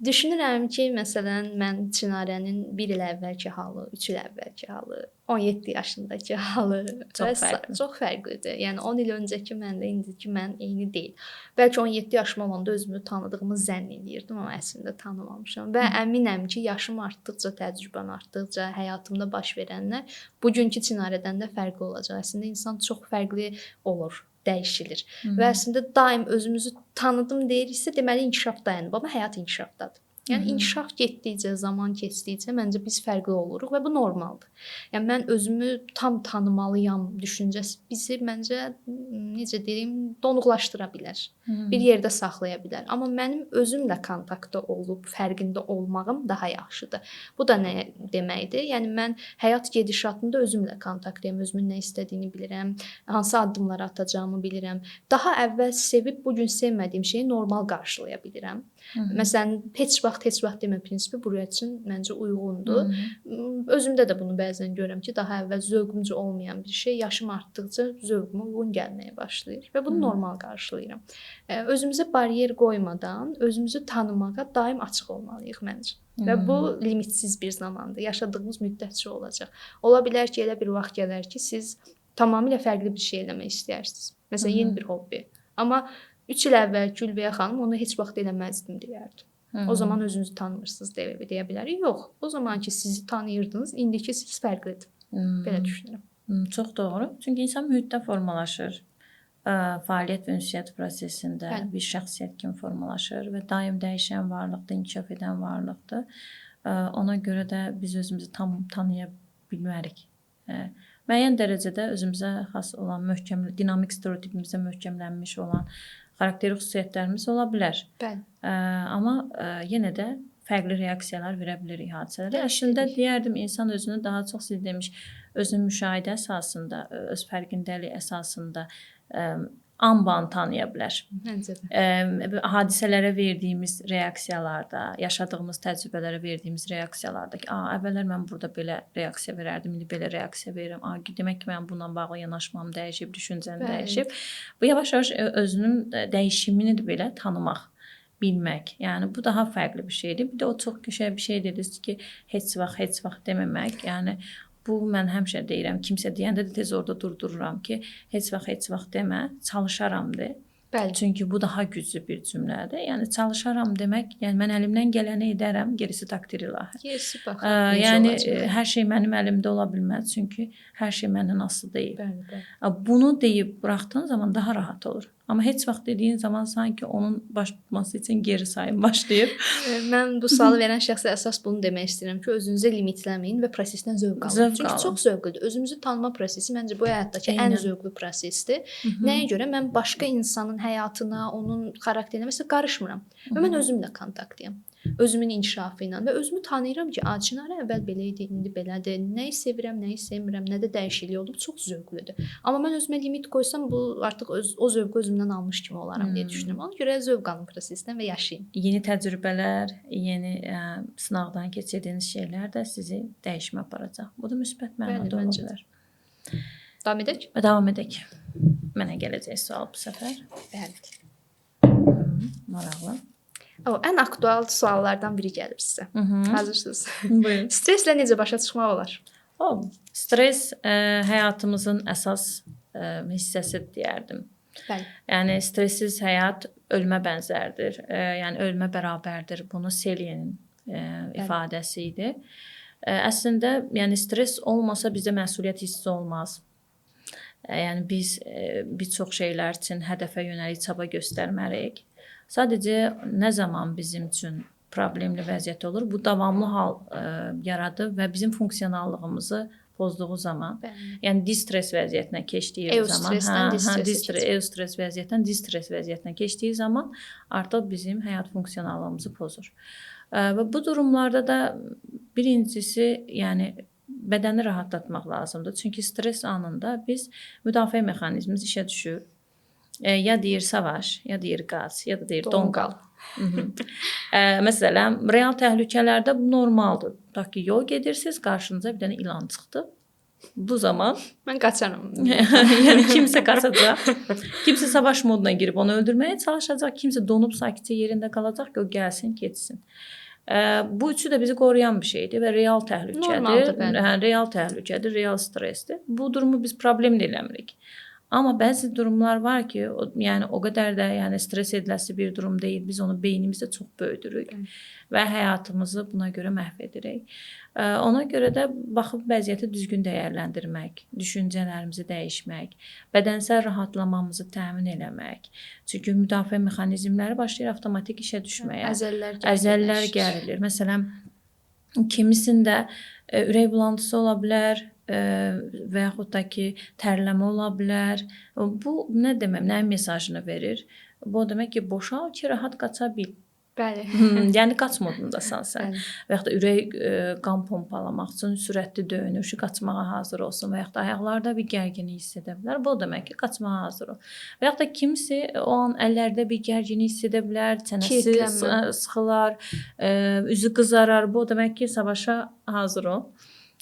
Düşünürəm ki, məsələn, mən Çinarənin 1 il əvvəlki halı, 3 il əvvəlki halı, 17 yaşındakı halı çox fərqlidir. Yəni 10 il öncəki mənlə indiki mən eyni deyil. Bəlkə 17 yaşım olanda özümü tanıdığımı zənn edirdim, amma əslində tanımamışam və əminəm ki, yaşım artdıqca, təcrübəm artdıqca, həyatımda baş verənlər bugünkü Çinarədən də fərqli olacaq. Əslində insan çox fərqli olur, dəyişilir. Və əslində daim özümüzü tanıdım deyiriksə, deməli inkişaf dayanıb, amma həyat inkişafdadır. Yəni inkişaf getdikcə, zaman keçdikcə məncə biz fərqli oluruq və bu normaldır. Yəni mən özümü tam tanımalıyam düşüncəsi bizi məncə necə deyim, donuqlaşdıra bilər. Bir yerdə saxlaya bilər. Amma mənim özümlə kontaktda olub, fərqində olmağım daha yaxşıdır. Bu da nə deməkdir? Yəni mən həyat gedişatında özümlə kontaktdayam, özümün nə istədiyini bilirəm, hansı addımlar atacağımı bilirəm. Daha əvvəl sevib bu gün sevmədiyim şeyi normal qarşılaya bilirəm. Məsələn, heç vaxt vaxt heç vaxt demə prinsipi buraya üçün məncə uyğundur. Özümdə də bunu bəzən görürəm ki, daha əvvəl zövqümcə olmayan bir şey yaşım artdıqca zövqümə uyğun gəlməyə başlayır və bunu normal qarşılayıram. Özümüzə baryer qoymadan özümüzü tanımağa daim açıq olmalıyıq məncə. Və bu limitsiz bir zamandır. Yaşadığımız müddətcə olacaq. Ola bilər ki, elə bir vaxt gələr ki, siz tamamilə fərqli bir şey eləmək istəyirsiniz. Məsələn, yeni bir hobbi. Amma 3 il əvvəl Gülbəyə xanım onu heç vaxt eləməzdim deyərdi. O zaman özünüzü tanımırsınız deyə bilərik. Yox, o zaman ki sizi tanıyırdınız, indiki siz fərqlidir. Belə düşünürəm. Çox doğru. Çünki insan mühitdə formalaşır. Fəaliyyət və ünsiyyət prosesində bir şəxsiyyət kimi formalaşır və daim dəyişən varlıqdır, inkişaf edən varlıqdır. Ona görə də biz özümüzü tam tanıya bilmərik. Müəyyən dərəcədə özümüzə xas olan dinamik stereotipimizdə möhkəmlənmiş olan xarakteri xüsusiyyətlərimiz ola bilər. Bəli. Amma yenə də fərqli reaksiyalar verə bilərik hadisələrə. Əslində deyərdim insan özünü daha çox siz demiş, özünün müşahidə əsasında, öz fərqindəlik əsasında anban tanıya bilər. Məncə də. Hadisələrə verdiyimiz reaksiyalarda, yaşadığımız təcrübələrə verdiyimiz reaksiyalarda ki, əvvəllər mən burada belə reaksiya verərdim, indi belə reaksiya verirəm. Demək ki, mən bununla bağlı yanaşmam dəyişib, düşüncəm dəyişib. Bu yavaş-yavaş özünün dəyişimini də belə tanımaq, bilmək. Yəni bu daha fərqli bir şeydir. Bir də o çox qəşəng bir şey dediniz ki, heç vaxt deməmək. Yəni bu mən həmişə deyirəm, kimsə deyəndə də tez orada durdururam ki, heç vaxt demə, çalışaram de. Bəli. Çünki bu daha güclü bir cümlədir. Yəni çalışaram demək, yəni mən əlimdən gələni edərəm, gerisi takdir ilahi. Gerisi bax. Yəni hər şey mənim əlimdə ola bilməz, çünki hər şey məndən asılı deyil. Bəli. Bunu deyib buraxdığın zaman daha rahat olur. Amma heç vaxt dediyin zaman sanki onun baş tutması üçün geri sayım başlayır. Mən bu sualı verən şəxsə əsas bunu demək istəyirəm ki, özünüzü limitləməyin və prosesdən zövq alın. Çünki çox zövqlüdür. Özümüzü tanıma prosesi məncə bu həyatdakı ən zövqlü prosesdir. Nəyə görə? Mən başqa insanın həyatına, onun xarakterinə məsələn qarışmıram. Və mən özümlə kontaktdayam. Özümün inkişafı ilə və özümü tanıyıram ki, Çinarə əvvəl belə idi, indi belədir. Nəyi sevirəm, nəyi sevmirəm, nədə dəyişiklik oldu, çox zövqlüdür. Amma mən özümə limit qoysam, bu artıq o zövqü özümdən almış kimi olaram deyə düşünürəm. Ona görə zövq alın prosesdən və yaşayın. Yeni təcrübələr, yeni sınaqdan keçirdiyiniz şeylər də sizi dəyişmə aparacaq. Bu da müsbət mənada ola bilər. Davam edək? Davam edək. Mənə gələcək sual bu səfər. Bəli. Maraqlı. Ən aktual suallardan biri gəlir sizə. Hazırsınız? Buyurun. Stresslə necə başa çıxmaq olar? Stres həyatımızın əsas hissəsidir deyərdim. Bəli. Yəni stressiz həyat ölmə bənzərdir. Yəni ölmə bərabərdir. Bunu Selyenin ifadəsi idi. Əslində, yəni stres olmasa bizdə məsuliyyət hissi olmaz. Yəni biz bir çox şeylər üçün hədəfə yönəlik çaba göstərməliyik. Sadəcə nə zaman bizim üçün problemli vəziyyət olur, bu davamlı hal yaradır və bizim funksionallığımızı pozduğu zaman, yəni distres vəziyyətinə keçdiyi zaman, eustres vəziyyətdən distres vəziyyətinə keçdiyi zaman artıq bizim həyat funksionallığımızı pozur. Və bu durumlarda da birincisi, yəni bədəni rahatlatmaq lazımdır. Çünki stres anında biz müdafiə mexanizmimiz işə düşür. Ya deyir savaş, ya deyir qaz, ya da deyir donqal. Məsələn, real təhlükələrdə bu normaldır. Tutaq ki, yol gedirsiniz, qarşınıza bir dənə ilan çıxdı. Bu zaman mən qaçaram. Yəni kimsə qaçacaq. Kimsə savaş moduna girib onu öldürməyə çalışacaq. Kimsə donub sakitcə yerində qalacaq ki, o gəlsin, keçsin. Bu üçü də bizi qoruyan bir şeydir və real təhlükədir. Real təhlükədir, real stressdir. Bu durumu biz problem eləmirik. Amma bəzi durumlar var ki, yəni o qədər də yəni stres ediləsi bir durum deyil. Biz onu beynimizdə çox böyüdürük və həyatımızı buna görə məhv edirik. Ona görə də baxıb vəziyyəti düzgün dəyərləndirmək, düşüncələrimizi dəyişmək, bədənsəl rahatlamamızı təmin eləmək. Çünki müdafiə mexanizmləri başlayır avtomatik işə düşməyə. Əzəllər gərilir. Məsələn, kimisində ürək bulantısı ola bilər və yaxud da ki, tərləmə ola bilər. Bu nə demək, nəyin mesajını verir? Bu demək ki, boşal ki, rahat qaça bil. Bəli. Yəni qaç modundasan sən. Bəli. Və yaxud da ürək qan pompalamaq üçün sürətli döyünür, qaçmağa hazır olsun və yaxud da ayaqlarda bir gərginlik hiss edə bilər. Bu o demək ki, qaçmağa hazır ol. Və yaxud da kimisi o an əllərdə bir gərginlik hiss edə bilər, çənəsi Kilitlənmə. sıxılar, üzü qızarar. Bu o demək ki, savaşa hazır ol.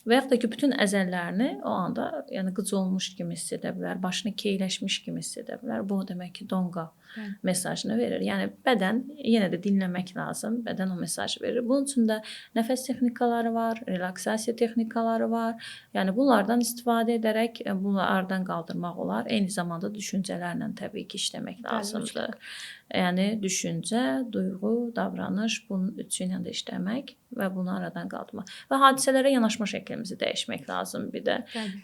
Və yaxud da ki, bütün əzələlərini o anda, yəni qıc olmuş kimi hiss edə bilər, başını keyləşmiş kimi hiss edə bilər. Bu o demək ki, donqa mesajını verir. Yəni bədən yenə də dinləmək lazım. Bədən o mesajı verir. Bunun üçün də nəfəs texnikaları var, relaksasiya texnikaları var. Yəni bunlardan istifadə edərək bunu aradan qaldırmaq olar. Eyni zamanda düşüncələrlə təbii ki, işləmək lazımdır. Yəni düşüncə, duyğu, davranış bunun üçü ilə də işləmək və bunu aradan qaldırmaq. Və hadisələrə yanaşma şəklimizi dəyişmək lazımdır bir də.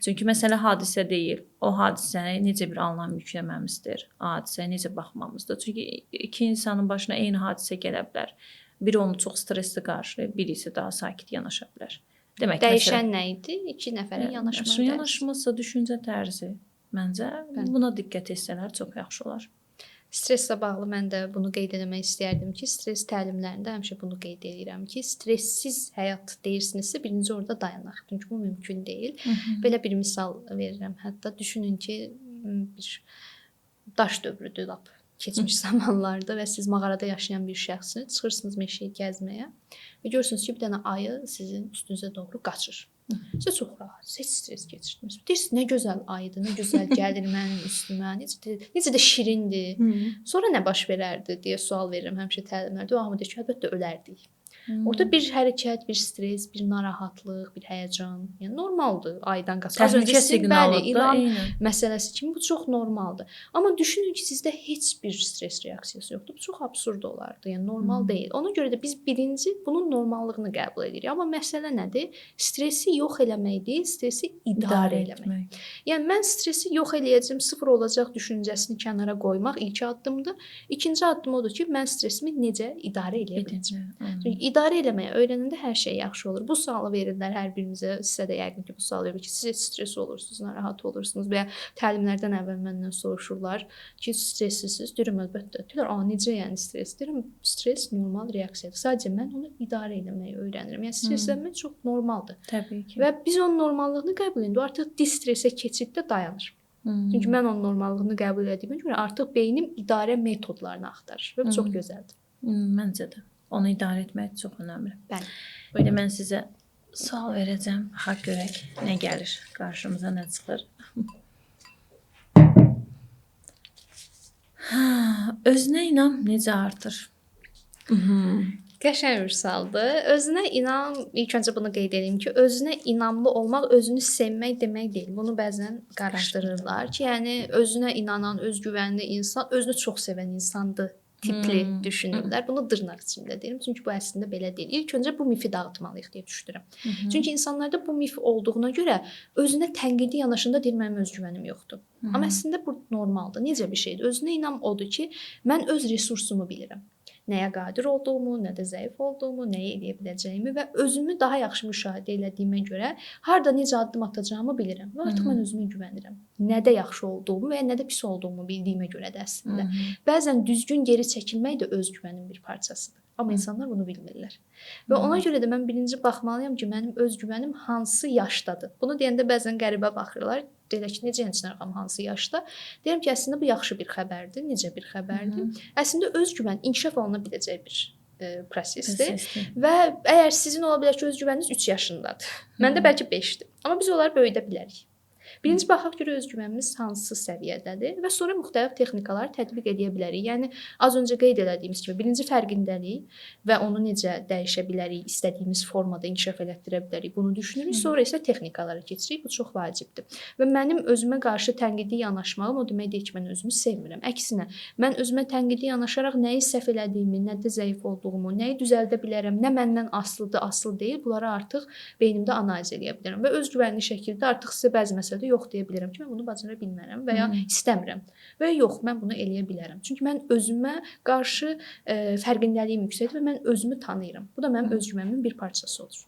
Çünki məsələ hadisə deyil. O hadisəyə necə bir anlam yükləməmizdir. Hadisəyə necə baxmamızdır. Çünki iki insanın başına eyni hadisə gələ bilər. Biri onu çox stressli qarşılayır, biri isə daha sakit yanaşa bilər. Demək ki, dəyişən nə idi? İki nəfərin yanaşması, düşüncə tərzi. Məncə buna diqqət etsələr çox yaxşı olar. Stresslə bağlı mən də bunu qeyd etmək istərdim ki, stress təlimlərində həmişə bunu qeyd edirəm ki, stressiz həyat deyirsinizsə, birinci orada dayanaq. Çünki bu mümkün deyil. Belə bir misal verirəm. Hətta düşünün ki, bir daş dövrüdür lap keçmiş zamanlarda və siz mağarada yaşayan bir şəxsiniz, çıxırsınız meşəyə gəzməyə və görürsünüz ki, bir dənə ayı sizin üstünüzə doğru qaçır. Siz çox rahat, heç stres keçirtmirsiniz. Deyirsiniz, nə gözəl ayıdır, nə gözəl gəlir mənim üstümə, necə də şirindir. Sonra nə baş verərdi deyə sual verirəm həmişə təlimlərdə. O hamı deyir ki, əlbəttə ölərdik. Orada bir hərəkət, bir stres, bir narahatlıq, bir həyəcan, yəni normaldır aydan qaçmaq. Təhlükə siqnalıdır. İlan məsələsi kimi bu çox normaldır. Amma düşünün ki, sizdə heç bir stres reaksiyası yoxdur. Bu çox absurd olardı. Yəni normal deyil. Ona görə də biz birinci bunun normallığını qəbul edirik. Amma məsələ nədir? Stresi yox eləmək deyil, stresi idarə eləmək. Yəni mən stresi yox eləyəcəm, sıfır olacaq düşüncəsini kənara qoymaq ilk addımdır. İkinci addım odur ki, mən stresimi necə idarə eləyə biləcəm. Çünki idarə eləməyə öyrənəndə hər şey yaxşı olur. Bu sualı verirlər hər birimizə. Sizə də yəqin ki, bu sual verir ki, siz stres olursunuz, narahat olursunuz və ya təlimlərdən əvvəl məndən soruşurlar ki, stresslisiniz. Deyirəm əlbəttə. Deyirlər, necə yəni stres? Deyirəm, stres normal reaksiyadır. Sadəcə mən onu idarə etməyi öyrənirəm. Yəni stresslənmək çox normaldır. Təbii ki. Və biz onun normallığını qəbul edirik. Artıq distressə keçiddə dayanır. Çünki mən onun normallığını qəbul etdiyimə görə artıq beynim idarə metodlarını axtarır və bu çox gözəldir. Məncə də. Onu idarə etmək çox önəmli. Bəli. Belə mən sizə sual verəcəm. Bax görək nə gəlir, qarşımıza nə çıxır. Özünə inam necə artır? Qəşəng bir sualdır. Özünə inam, ilk öncə bunu qeyd edeyim ki, özünə inamlı olmaq özünü sevmək demək deyil. Bunu bəzən qarışdırırlar ki, yəni özünə inanan, özgüvənli insan özünü çox sevən insandır tipli düşünürlər. Bunu dırnaq içində deyirəm. Çünki bu əslində belə deyil. İlk öncə bu mifi dağıtmalıyıq deyə düşünürəm. Çünki insanlarda bu mif olduğuna görə özünə tənqidi yanaşında deyir mənim özgüvənim yoxdur. Amma əslində bu normaldır. Necə bir şeydir? Özünə inam odur ki, mən öz resursumu bilirəm. Nəyə qadir olduğumu, nə də zəif olduğumu, nəyə edə biləcəyimi və özümü daha yaxşı müşahidə etdiyimə görə harda necə addım atacağımı bilirəm. Və artıq mən özümə güvənirəm. Nədə yaxşı olduğumu və ya nədə pis olduğumu bildiyimə görə də əslində. Bəzən düzgün geri çəkilmək də özgüvənin bir parçasıdır. Amma insanlar bunu bilmirlər. Və ona görə də mən birinci baxmalıyam ki, mənim özgüvənim hansı yaşdadır. Bunu deyəndə bəzən qəribə baxırlar. Deyirlər ki, necə yəni Çinar xanım hansı yaşda? Deyirəm ki, əslində bu yaxşı bir xəbərdir. Necə bir xəbərdir? Əslində özgüvən inkişaf oluna biləcək bir prosesdir. Və əgər sizin ola bilər ki, özgüvəniniz 3 yaşındadır. Məndə bəlkə 5-dir. Amma biz onları böyüdə bilərik. Birinci baxaq görə özgüvənimiz hansı səviyyədədir və sonra müxtəlif texnikaları tətbiq edə bilərik. Yəni az öncə qeyd etdiyimiz kimi birinci fərqindəlik və onu necə dəyişə bilərik, istədiyimiz formada inkişaf elətdirə bilərik. Bunu düşünürük. Sonra isə texnikalara keçirik. Bu çox vacibdir. Və mənim özümə qarşı tənqidi yanaşmağım o demək deyil ki, mən özümü sevmirəm. Əksinə, mən özümə tənqidi yanaşaraq nəyi səhv elədiyimi, nədə zəif olduğumu, nəyi düzəldə bilərəm, nə məndən asılıdır, aslı deyil, bunları artıq beynimdə analiz edə bilərəm və özgüvənli şəkildə artıq sizə bəzi məsələdə yox deyə bilərəm ki, mən bunu bacara bilmərəm və ya istəmirəm. Və yox, mən bunu eləyə bilərəm. Çünki mən özümə qarşı fərqindəliyim yüksəkdir və mən özümü tanıyıram. Bu da mənim özgüvənimin bir parçası olur.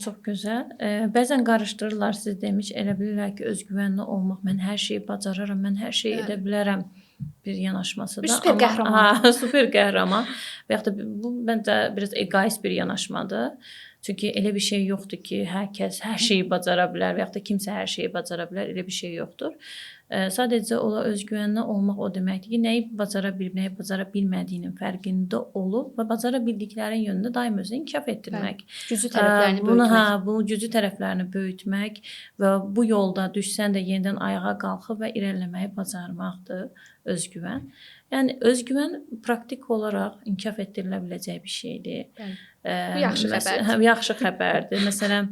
Çox gözəl. Bəzən qarışdırırlar, siz demiş, elə bilirlər ki, özgüvənli olmaq, mən hər şeyi bacararam, mən hər şeyi edə bilərəm bir yanaşması da. Bir super qəhrəman. Super qəhrəman. Və ya da bu məncə biraz egoist bir yanaşmadır. Çünki elə bir şey yoxdur ki, hər kəs hər şeyi bacara bilər və ya da kimsə hər şeyi bacara bilər. Elə bir şey yoxdur. Sadəcə ola özgüvənli olmaq o deməkdir ki, nəyi bacara bilib, nəyi bacara bilmədiyinin fərqində olub və bacara bildiklərin yönündə daim özünü inkişaf etdirmək. Güclü tərəflərini böyütmək. Bunu güclü tərəflərini böyütmək və bu yolda düşsən də yenidən ayağa qalxıb və irəliləməyi bacarmaqdır özgüvən. Yəni özgüvən praktik olaraq inkişaf etdirilə biləcək bir şeydir. Bu yaxşı xəbərdir. Yaxşı xəbərdir. Məsələn,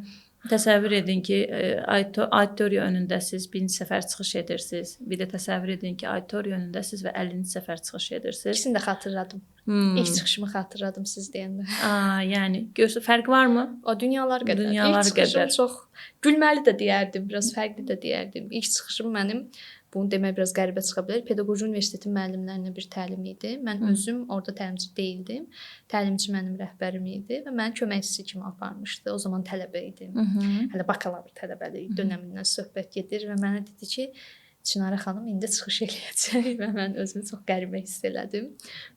təsəvvür edin ki, auditoriya önündəsiz, birinci səfər çıxış edirsiniz. Bir də təsəvvür edin ki, auditoriya önündəsiz və 50-ci səfər çıxış edirsiniz. İkisini də xatırladım. İlk çıxışımı xatırladım siz deyəndə. Yəni görürsüz, fərq varmı? O dünyalar qədər. Dünyalar İlk çıxışım qədər. çox gülməli də deyərdim, biraz fərqli də deyərdim. İlk çıxışım mənim, bunu demək biraz qəribə çıxa bilər, Pedaqoji Universitetin müəllimlərindən bir təlim idi. Mən özüm orada təlimçi deyildim. Təlimçi mənim rəhbərim idi və məni köməkçisi kimi aparmışdı. O zaman tələbə idim. Hələ bakalavr tələbəlik dönəmindən söhbət gedir və mənə dedi ki, Çinarə xanım indi çıxış eləyəcək və mən özümü çox qəribə hiss elədim.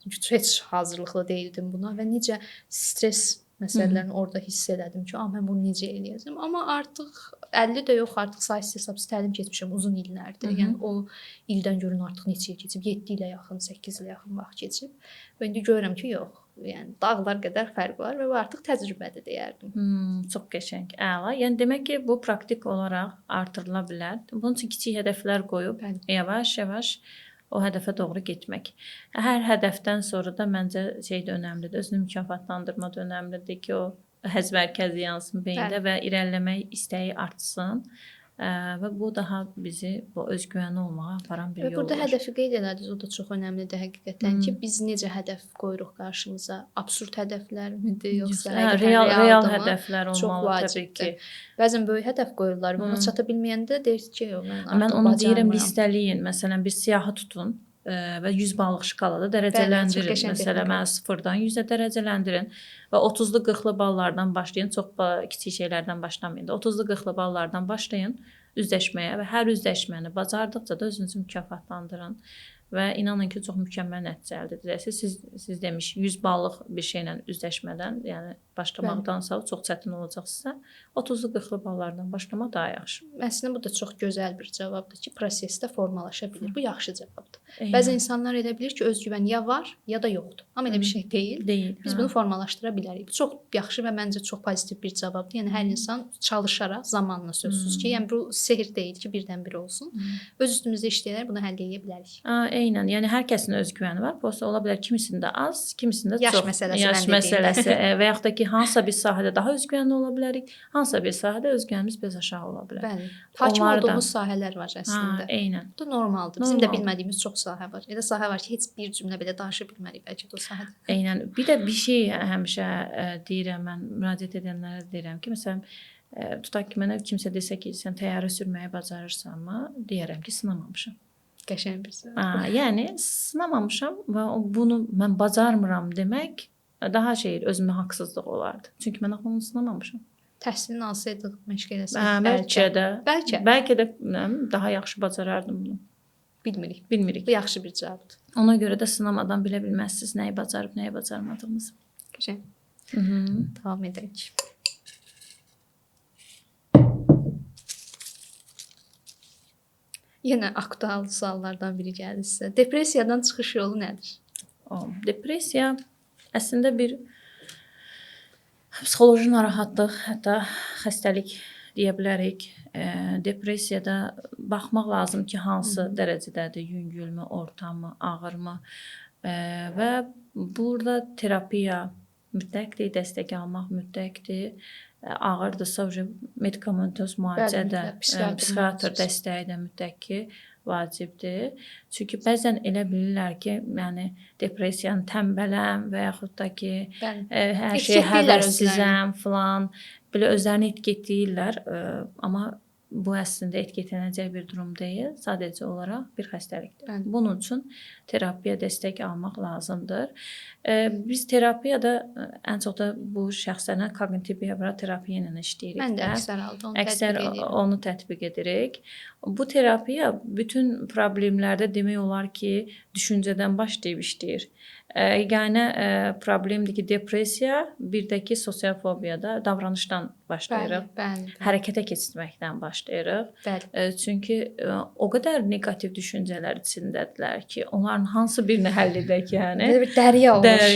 Çünki heç hazırlıqlı deyildim buna və necə stres məsələlərini orada hiss elədim ki, mən bunu necə eləyəcəm? Amma artıq 50 də yox, artıq sayısız hesabsız təlim keçmişəm uzun illərdir. Yəni o ildən görün artıq neçəyə keçib? 7 ilə yaxın, 8 ilə yaxın vaxt keçib. Və indi görürəm ki, yox. Yəni dağlar qədər fərq var və bu artıq təcrübədir deyərdim. Çox qəşəng, əla. Yəni demək ki, bu praktik olaraq artırıla bilər. Bunun üçün kiçik hədəflər qoyub yavaş-yavaş o hədəfə doğru getmək. Hər hədəfdən sonra da məncə şey də önəmlidir. Özünü mükafatlandırma da önəmlidir ki, o həzz mərkəzi yansın beyində və irəliləmək istəyi artsın. Və bu daha bizi bu özgüvənli olmağa aparan bir yol olur. Burada hədəfi qeyd elədiniz, o da çox önəmlidir həqiqətən ki, biz necə hədəf qoyuruq qarşımıza? Absurd hədəflərmidir, yoxsa real hədəflər olmalı təbii ki. Bəzən böyük hədəf qoyurlar və ona çata bilməyəndə deyir ki, mən onu deyirəm listələyin. Məsələn, bir siyahı tutun və 100 ballıq şkalada dərəcələndirin. Məsələn, mən 0-dan 100-ə dərəcələndirin və 30-lu 40-lı ballardan başlayın. Çox kiçik şeylərdən başlamayın da. 30-lu 40-lı ballardan başlayın üzləşməyə və hər üzləşməni bacardıqca da özünüzü mükafatlandırın. Və inanın ki, çox mükəmməl nəticə əldə edəcəksiniz. Siz demiş 100 ballıq bir şeylə üzləşmədən, yəni başlamaqdansa çox çətin olacaq sizə. 30-lu 40-lı ballardan başlamaq daha yaxşı. Əslində bu da çox gözəl bir cavabdır ki, prosesdə formalaşa bilir. Bu yaxşı cavabdır. Bəzi insanlar elə bilir ki, özgüvən ya var, ya da yoxdur. Amma elə bir şey deyil. Biz bunu formalaşdıra bilərik. Bu çox yaxşı və məncə çox pozitiv bir cavabdır. Yəni hər insan çalışaraq zamanla sözsüz ki, yəni bu sehr deyil ki, birdən-bir olsun. Öz üstümüzdə işləyərək bunu həll edə bilərik. Eynən. Yəni hər kəsin özgüvəni var. Bu ola bilər kimisində az, kimisində çox. Yaş məsələsi və yaxud da ki, hansısa bir sahədə daha özgüvənli ola bilərik, hansısa bir sahədə özgüvənimiz biraz aşağı ola bilər. Bəli. Hakim olduğumuz sahələr var əslində. Eynən. Bu normaldır. Bizim də bilmədiyimiz çox sahə var. Elə sahə var ki, heç bir cümlə belə danışa bilmərik bəlkə də o sahədə. Eynən. Bir də bir şey həmişə deyirəm, mən müraciət edənlərə deyirəm ki, məsələn, tutaq ki, mənə kimsə desə ki, sən təyyarə sürməyi bacarırsanmı? Deyərəm ki, sınamamışam. Qəşəng bir söz. Yəni sınamamışam və bunu mən bacarmıram demək daha özümə haqsızlıq olardı. Çünki mən onu sınamamışam. Təhsilini alsaydıq, məşq eləsəydik. Bəlkə də daha yaxşı bacarardım bunu. Bilmirik. Bu yaxşı bir cavabdır. Ona görə də sınamadan bilə bilməzsiniz nəyi bacarıb, nəyi bacarmadığınızı. Qəşəng. Davam edək. Yenə aktual suallardan biri gəldi sizə. Depressiyadan çıxış yolu nədir? Depressiya əslində bir psixoloji narahatlıq, hətta xəstəlik deyə bilərik. Depressiyada baxmaq lazım ki, hansı dərəcədədir, yüngülmü, ortamı, ağırmı və burada terapiya mütləqdir, dəstək almaq mütləqdir. Ağırdırsa medikamentöz müalicədə, psixiatr dəstəyi də mütləq ki, vacibdir. Çünki bəzən elə bilirlər ki, yəni depressiyanı tənbələm və yaxud da ki, hər şey həvəssizəm filan, belə özlərini etki etdirirlər. Amma bu əslində etiketlənəcək bir durum deyil, sadəcə olaraq bir xəstəlikdir. Bəli. Bunun üçün terapiya dəstək almaq lazımdır. Biz terapiyada ən çox da bu şəxslərlə koqnitiv behavioral terapiya ilə işləyirik. Mən də əksər halda onu Əksər tətbiq edirəm. onu tətbiq edirik. Bu terapiya bütün problemlərdə demək olar ki, düşüncədən başlayıb işləyir. Yeganə problemdir ki, depressiya, bir də ki, sosial fobiyada davranışdan başlayırıq. Bəli. Hərəkətə keçirməkdən başlayırıq. Bəli. Çünki o qədər neqativ düşüncələr içindədirlər ki, onların hansı birini həll edək, yəni. Belə bir dərya olur.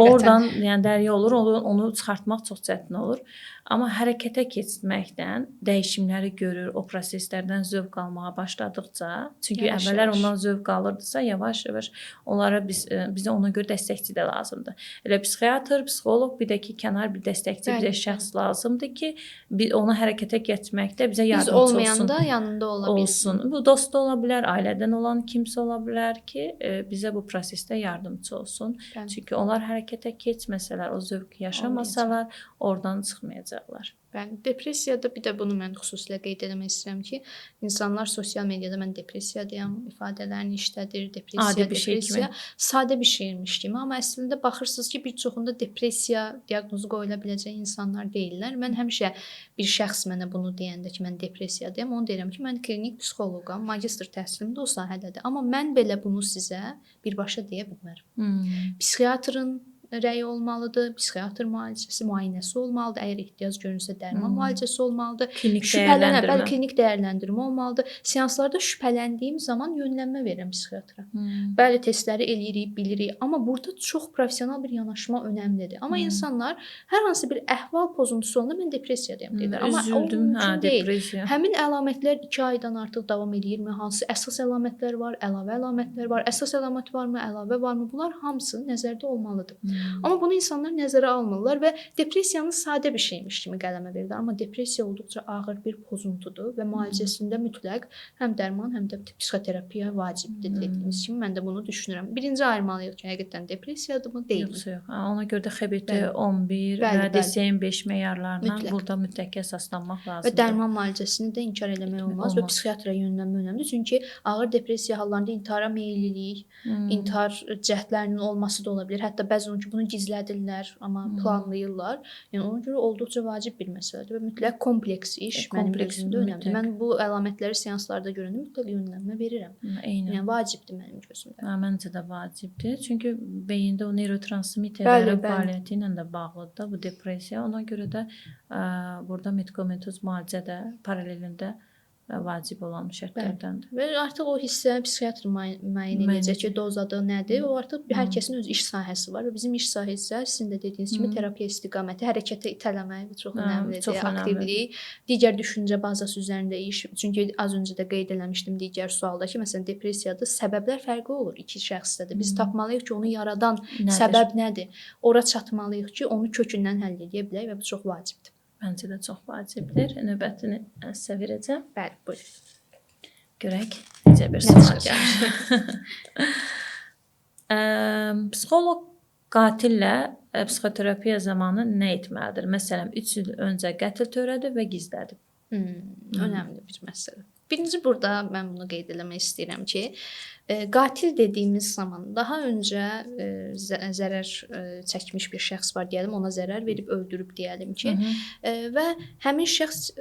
Oradan, yəni dərya olur, onu çıxartmaq çox çətin olur. Amma hərəkətə keçməkdən dəyişimləri görür, o proseslərdən zövq almağa başladıqca, çünki əvvəllər ondan zövq alırdısa, yavaş-yavaş onlara bizə ona görə dəstəkçi də lazımdır. Elə psixiatr, psixoloq, bir də ki, kənar bir dəstəkçi, bizə şəxs lazımdır ki, onu hərəkətə keçməkdə bizə yardımçı olsun. Biz olmayanda yanında ola bilsin. Bu dost da ola bilər, ailədən olan kimsə ola bilər ki, bizə bu prosesdə yardımçı olsun. Çünki onlar hərəkətə keçməsələr, o zövqü yaşamasalar, oradan çıxmayacaqlar. Bəli, depressiyada bir də bunu mən xüsusilə qeyd etmək istəyirəm ki, insanlar sosial mediada mən depressiyadayam ifadələrini işlədir, depressiya sadə bir şeymiş kimi, amma əslində baxırsınız ki, bir çoxunda depressiya diaqnozu qoyula biləcək insanlar deyillər. Mən həmişə bir şəxs mənə bunu deyəndə ki, mən depressiyadayam, onu deyirəm ki, mən klinik psixoloqam, magistr təhsilim də o sahədədir, amma mən belə bunu sizə birbaşa deyə bilmərəm. Psixiatrın rəyi olmalıdır, psixiatr müayinəsi olmalıdır, əgər ehtiyac görünsə dərman müalicəsi olmalıdır, klinik dəyərləndirmə olmalıdır. Seanslarda şübhələndiyim zaman yönlənmə verirəm psixiatra. Bəli, testləri eləyirik, bilirik, amma burada çox professional bir yanaşma önəmlidir. Amma insanlar hər hansı bir əhval pozuntusu olanda mən depressiyadayam deyirlər. Amma o mümkün deyil. Həmin əlamətlər 2 aydan artıq davam edirmi? Hansı əsas əlamətlər var, əlavə əlamətlər var, əsas əlamət varmı, əlavə varmı? Bunlar hamısı nəzərdə olmalıdır. Amma bunu insanlar nəzərə almırlar və depressiyanı sadə bir şeymiş kimi qələmə verirlər. Amma depressiya olduqca ağır bir pozuntudur və müalicəsində mütləq həm dərman, həm də psixoterapiya vacibdir dediyimiz kimi mən də bunu düşünürəm. Birinci ayırmalıyıq ki, həqiqətən depressiyadırmı, deyil. Yoxsa yox. Ona görə də XBT-11 və DSM-5 meyarlarına burada mütləq əsaslanmaq lazımdır. Və dərman müalicəsini də inkar eləmək olmaz və psixiatra yönlənmə önəmlidir. Çünki ağır depressiya hallarında intihara meyillilik, intihar cəhdlərinin olması da ola bilər. Hətta bəzən ki, bunu gizlədirlər, amma planlayırlar. Yəni ona görə olduqca vacib bir məsələdir və mütləq kompleks iş mənim gözümdə önəmlidir. Mən bu əlamətləri seanslarda görəndə mütləq yönlənmə verirəm. Yəni vacibdir mənim gözümdə. Məncə də vacibdir. Çünki beyində o neyrotransmitterlərin fəaliyyəti ilə də bağlıdır da bu depressiya. Ona görə də burada medikamentoz müalicə də paralelində vacib olan şərtlərdəndir. Və artıq o hissə psixiatr müəyyən edəcək ki, dozadı nədir? O artıq hər kəsin öz iş sahəsi var və bizim iş sahəsi sizin də dediyiniz kimi terapiya istiqaməti, hərəkətə itələmək bu çox önəmlidir. Aktivlik, digər düşüncə bazası üzərində iş. Çünki az öncə də qeyd eləmişdim digər sualda ki, məsələn depressiyada səbəblər fərqli olur iki şəxsdə də. Biz tapmalıyıq ki, onu yaradan səbəb nədir? Ora çatmalıyıq ki, onu kökündən həll edə bilək və bu çox vacibdir. Məncə də çox vacibdir. Növbətini sizə verəcəm. Bəli, buyurun. Görək necə bir sual gəlir. Psixoloq qatillə psixoterapiya zamanı nə etməlidir? Məsələn, 3 il öncə qətl törədib və gizlədib. Önəmli bir məsələ. Birinci burada mən bunu qeyd eləmək istəyirəm ki, qatil dediyimiz zaman daha öncə zərər çəkmiş bir şəxs var deyəlim, ona zərər verib öldürüb deyəlim ki, və həmin şəxs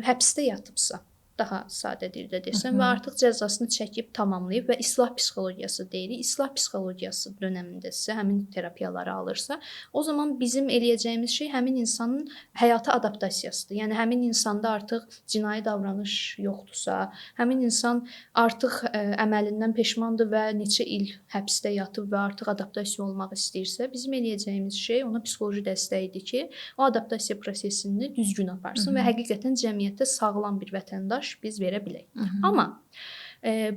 həbsdə yatıbsa, daha sadə dildə desəm və artıq cəzasını çəkib tamamlayıb və islah psixologiyası deyirik. İslah psixologiyası dövründəsə həmin terapiyaları alırsa, o zaman bizim eləyəcəyimiz şey həmin insanın həyata adaptasiyasıdır. Yəni həmin insanda artıq cinayət davranış yoxdursa, həmin insan artıq əməlindən peşmandır və neçə il həbsdə yatıb və artıq adaptasiya olmaq istəyirsə, bizim eləyəcəyimiz şey ona psixoloji dəstəkdir ki, o adaptasiya prosesini düzgün aparsın və həqiqətən cəmiyyətdə sağlam bir vətəndaş biz verə bilək. Amma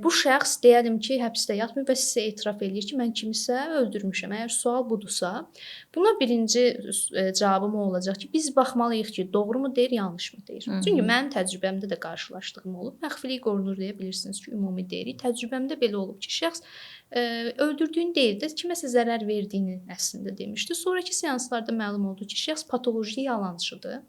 bu şəxs deyəlim ki, həbsdə yatmır və sizə etiraf eləyir ki, mən kimisə öldürmüşəm. Əgər sual budursa, buna birinci cavabım olacaq ki, biz baxmalıyıq ki, doğru mu deyir, yanlış mı deyir. Çünki mənim təcrübəmdə də qarşılaşdığım olub. Məxfilik qorunur deyə bilirsiniz ki, ümumi deyirik. Təcrübəmdə belə olub ki, şəxs Öldürdüyünü deyil də, kiməsə zərər verdiyini əslində demişdi. Sonrakı seanslarda məlum oldu ki, şəxs patoloji yalançıdır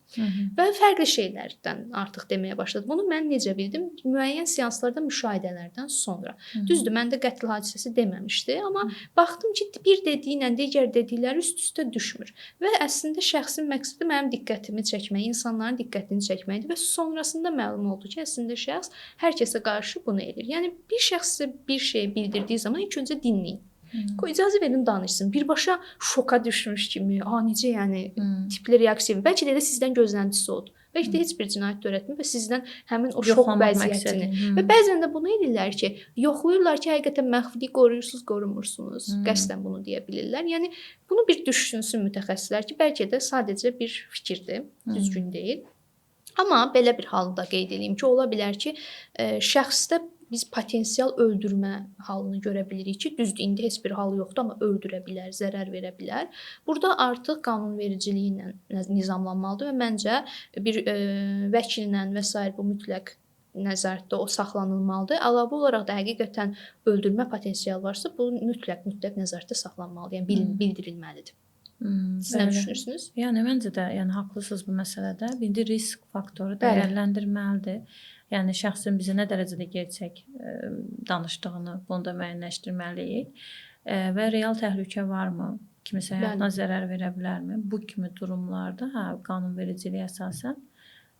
və fərqli şeylərdən artıq deməyə başladı. Bunu mən necə bildim? Müəyyən seanslarda müşahidələrdən sonra. Düzdür, məndə qətl hadisəsi deməmişdi, amma baxdım ki, bir dediyi ilə digər dedikləri üst-üstə düşmür və əslində şəxsin məqsədi mənim diqqətimi çəkmək, insanların diqqətini çəkməkdir və sonrasında məlum oldu ki, əslində şəxs hər kəsə qarşı bunu edir. Yəni bir şəxs sizə bir şey bildirdiyi zaman ilk öncə dinləyin. İcazə verin danışsın. Birbaşa şoka düşmüş kimi, necə yəni tipli reaksiya. Bəlkə də sizdən gözləntisi odur. Bəlkə də heç bir cinayət törətmir və sizdən həmin o şok vəziyyətini və bəzən də bunu edirlər ki, yoxlayırlar ki, həqiqətən məxfilik qoruyursunuz, qorumursunuz. Qəsdən bunu deyə bilirlər. Yəni bunu bir düşünsün mütəxəssislər ki, bəlkə də sadəcə bir fikirdir, düzgün deyil. Amma belə bir halı da qeyd edeyim ki, ola bilər ki, şəxsdə biz potensial öldürmə halını görə bilirik ki, düzdür, indi heç bir halı yoxdur, amma öldürə bilər, zərər verə bilər. Burada artıq qanunvericiliyi ilə nizamlanmalıdır və məncə bir vəkillə və s. bu mütləq nəzarətdə o saxlanılmalıdır. Əlavə olaraq da həqiqətən öldürmə potensialı varsa, bu mütləq nəzarətdə saxlanmalıdır, yəni bildirilməlidir. Siz nə düşünürsünüz? Yəni məncə də, yəni haqlısınız bu məsələdə. İndi risk faktoru dəyərləndirməlidir. Yəni şəxsin bizə nə dərəcədə gerçək danışdığını, bunu da müəyyənləşdirməliyik. Və real təhlükə varmı? Kimisə həyatına zərər verə bilərmi? Bu kimi durumlarda qanunvericiliyə əsasən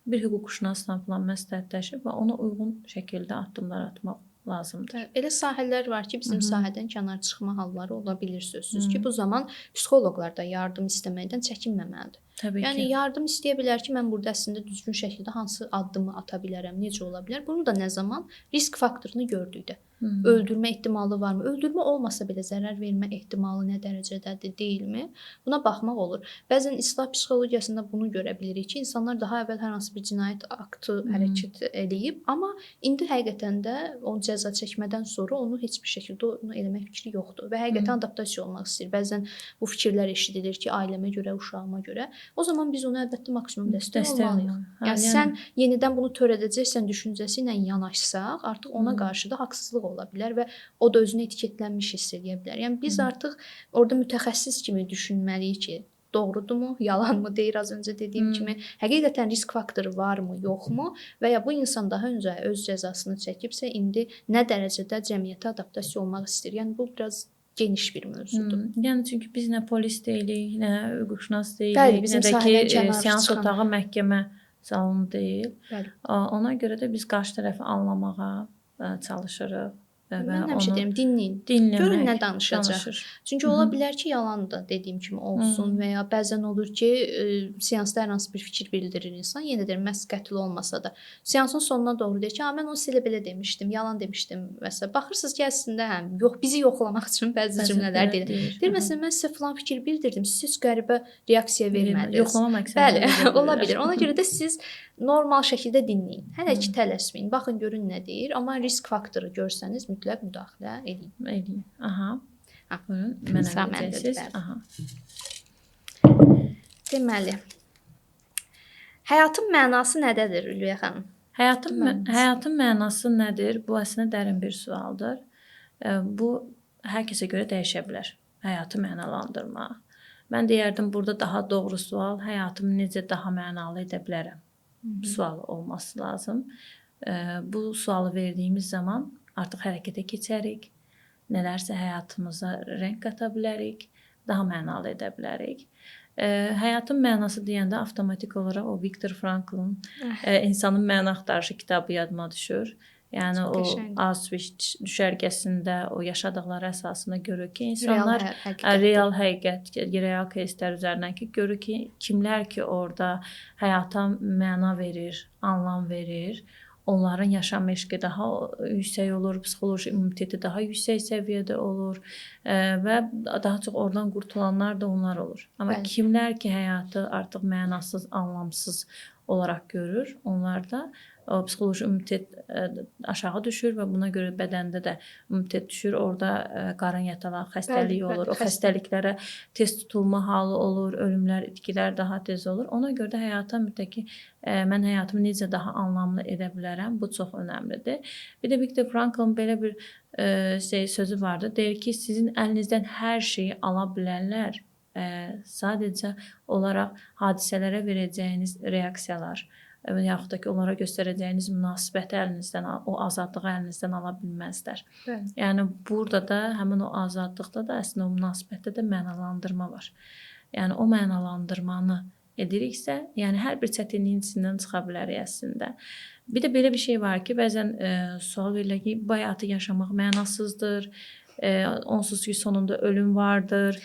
bir hüquqşünasla falan məsləhətləşib və ona uyğun şəkildə addımlar atmaq lazımdır. Elə sahələr var ki, bizim sahədən kənar çıxma halları ola bilir sözsüz ki, bu zaman psixoloqlar da yardım istəməkdən çəkinməməlidir. Təbii yəni ki. yardım istəyə bilər ki, mən burada əslində düzgün şəkildə hansı addımı ata bilərəm, necə ola bilər? Bunu da nə zaman risk faktorunu gördükdə. Öldürmə ehtimalı varmı? Öldürmə olmasa belə zərər vermə ehtimalı nə dərəcədədir, deyilmi? Buna baxmaq olur. Bəzən islah psixologiyasında bunu görə bilirik ki, insanlar daha əvvəl hər hansı bir cinayət aktı hərəkət eləyib, amma indi həqiqətən də o cəza çəkmədən sonra onu heç bir şəkildə onu eləmək fikri yoxdur və həqiqətən adaptasiya olmaq istəyir. Bəzən bu fikirlər eşidilir ki, ailəmə görə, uşağıma görə. O zaman biz ona əlbəttə maksimum dəstək olmalıyıq. Yəni sən yenidən bunu törədəcəksən düşüncəsi ilə yanaşsaq, artıq ona qarşı da haqsızlıq ola bilər və o da özünü etiketlənmiş hiss edə bilər. Yəni biz artıq orada mütəxəssis kimi düşünməliyik ki, doğrudurmu, yalanmı deyir az öncə dediyim kimi, həqiqətən risk faktoru varmı, yoxmu və ya bu insan daha öncə öz cəzasını çəkibsə, indi nə dərəcədə cəmiyyətə adaptasiya olmaq istəyir. Yəni bu biraz geniş bir mövzudur. Yəni çünki biz nə polis deyilik, nə hüquqşünas deyilik, nə də ki seans otağı məhkəmə salonu deyil. Bəli. Ona görə də biz qarşı tərəfi anlamağa çalışırıq. Mən həmişə deyirəm, dinləyin. Görün nə danışacaq. Çünki ola bilər ki, yalan da dediyim kimi olsun və ya bəzən olur ki, seansda hər hansı bir fikir bildirir insan. Yenə deyirəm, məhz qətl olmasa da. Seansın sonuna doğru deyir ki, mən onu silə belə demişdim, yalan demişdim və s. Baxırsınız ki, əslində bizi yoxlamaq üçün bəzi cümlələr deyir. Deyir, məsələn, mən sizə falan fikir bildirdim, siz heç qəribə reaksiya vermədiniz. Yoxlama məqsədilə. Bəli, ola bilər. Ona görə də siz normal şəkildə dinləyin. Hələ ki tələsməyin. Baxın görün nə deyir, amma risk faktoru görsəniz mütləq müdaxilə edin. Aha. Buyurun, mənə verəcəksiniz. Aha. Deməli, həyatın mənası nədədir Ülviyə xanım? Həyatın mənası nədir? Bu əslində dərin bir sualdır. Bu hər kəsə görə dəyişə bilər. Həyatı mənalandırmaq. Mən deyərdim, burada daha doğru sual həyatımı necə daha mənalı edə bilərəm sualı olması lazım. Bu sualı verdiyimiz zaman artıq hərəkətə keçərik. Nələrsə həyatımıza rəng qata bilərik, daha mənalı edə bilərik. Həyatın mənası deyəndə avtomatik olaraq o Viktor Frankl'ın İnsanın Məna Axtarışı kitabı yadıma düşür. Yəni o Auschwitz düşərgəsində o yaşadıqları əsasında görür ki, insanlar real həqiqət, real кейslər üzərindən ki, görür ki, kimlər ki orada həyata məna verir, anlam verir, onların yaşam eşqi daha yüksək olur, psixoloji immuniteti daha yüksək səviyyədə olur və daha çox oradan qurtulanlar da onlar olur. Amma kimlər ki həyatı artıq mənasız, anlamsız olaraq görür, onlar da o psixoloji immunitet aşağı düşür və buna görə bədəndə də immunitet düşür. Orada qarın yataq xəstəliyi olur. O xəstəliklərə tez tutulma halı olur, ölümlər, itkilər daha tez olur. Ona görə də həyata mütləq mən həyatımı necə daha anlamlı edə bilərəm? Bu çox önəmlidir. Bir də Viktor Frankl'ın belə bir sözü vardı. Deyir ki, sizin əlinizdən hər şeyi ala bilərlər. Sadəcə olaraq hadisələrə verəcəyiniz reaksiyalar və yaxud da ki, onlara göstərəcəyiniz münasibəti əlinizdən, o azadlığı əlinizdən ala bilməzlər. Bəli. Yəni burada da həmin o azadlıqda da əslində o münasibətdə də mənalandırma var. Yəni o mənalandırmanı ediriksə, yəni hər bir çətinliyin içindən çıxa bilərik əslində. Bir də belə bir şey var ki, bəzən sual verilir ki, bu həyatı yaşamaq mənasızdır. Onsuz ki, sonunda ölüm vardır.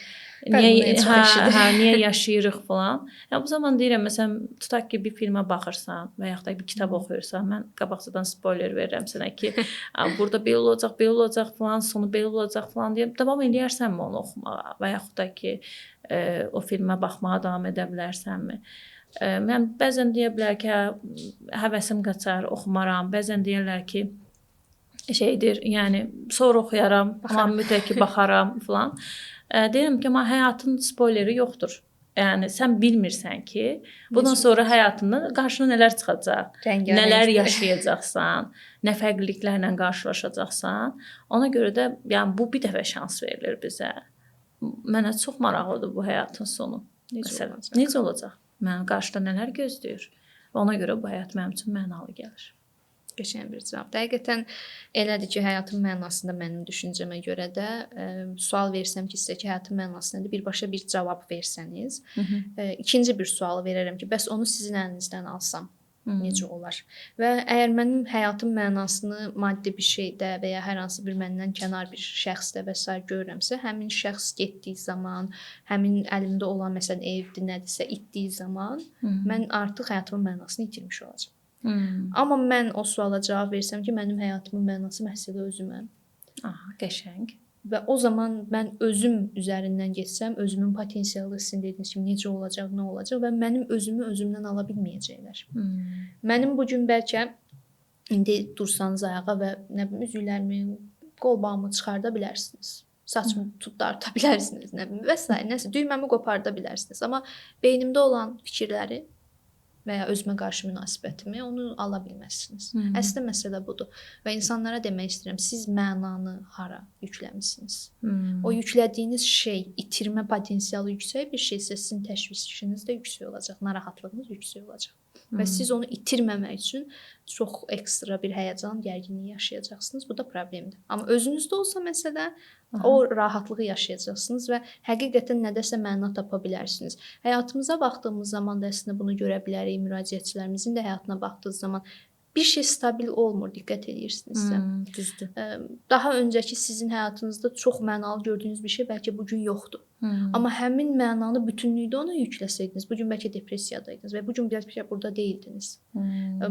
Niyə yaşayırıq falan. Yəni bu zaman deyirəm, məsələn, tutaq ki, bir filmə baxırsan və yaxud da bir kitab oxuyursan, mən qabaqcadan spoiler verirəm sənə ki, burada belə olacaq falan, sonu belə olacaq falan deyə davam eləyərsənmi onu oxumağa və yaxud da ki, o filmə baxmağa davam edə bilərsənmi? Mən bəzən deyə bilər ki, həvəsim qaçar, oxumaram. Bəzən deyirlər ki, şeydir, yəni sonra oxuyaram, amma mütləq ki baxaram falan. Deyirəm ki, amma həyatın spoileri yoxdur. Yəni sən bilmirsən ki, bundan sonra həyatında qarşına nələr çıxacaq, nələr yaşayacaqsan, nə fərqliliklərlə qarşılaşacaqsan. Ona görə də yəni bu bir dəfə şans verilir bizə. Mənə çox maraqlıdır bu həyatın sonu. Necə olacaq? Mənim qarşıda nələr gözləyir? Və ona görə bu həyat mənim üçün mənalı gəlir. Qəşəng bir cavab. Həqiqətən elədir ki, həyatın mənasında mənim düşüncəmə görə də sual versəm ki, sizə ki, həyatın mənası nədir? Birbaşa bir cavab versəniz, ikinci bir sual verərəm ki, bəs onu sizin əlinizdən alsam necə olar? Və əgər mənim həyatın mənasını maddi bir şeydə və ya hər hansı bir məndən kənar bir şəxsdə və s. görürəmsə, həmin şəxs getdiyi zaman, həmin əlimdə olan məsələn evdir, nədirsə itdiyi zaman mən artıq həyatımın mənasını itirmiş olacağam. Amma mən o suala cavab versəm ki, mənim həyatımın mənası məhz elə özüməm. Qəşəng. Və o zaman mən özüm üzərindən getsəm, özümün potensialı sizin dediyiniz kimi necə olacaq, nə olacaq və mənim özümü özümdən ala bilməyəcəklər. Mənim bu gün bəlkə indi dursanız ayağa və nə bilim üzüklərimi, qolbağımı çıxarda bilərsiniz. Saçımı darta bilərsiniz, nə bilim və s. nəsə düyməmi qoparda bilərsiniz. Amma beynimdə olan fikirləri və ya özümə qarşı münasibətimi onu ala bilməzsiniz. Əslində məsələ budur. Və insanlara demək istəyirəm, siz mənanı hara yükləmisiniz? O yüklədiyiniz şey itirmə potensialı yüksək bir şeysə, sizin təşvişiniz də yüksək olacaq, narahatlığınız yüksək olacaq. Və siz onu itirməmək üçün çox ekstra bir həyəcan, gərginlik yaşayacaqsınız. Bu da problemdir. Amma özünüzdə olsa məsələ, o rahatlığı yaşayacaqsınız və həqiqətən nədəsə məna tapa bilərsiniz. Həyatımıza baxdığımız zaman da əslində bunu görə bilərik, müraciətçilərimizin də həyatına baxdığınız zaman bir şey stabil olmur, diqqət edirsinizsə. Düzdür. Daha öncəki sizin həyatınızda çox mənalı gördüyünüz bir şey bəlkə bu gün yoxdur. Amma həmin mənanı bütünlükdə ona yükləsəydiniz, bu gün bəlkə depressiyadaydınız və bu gün bəlkə burada deyildiniz.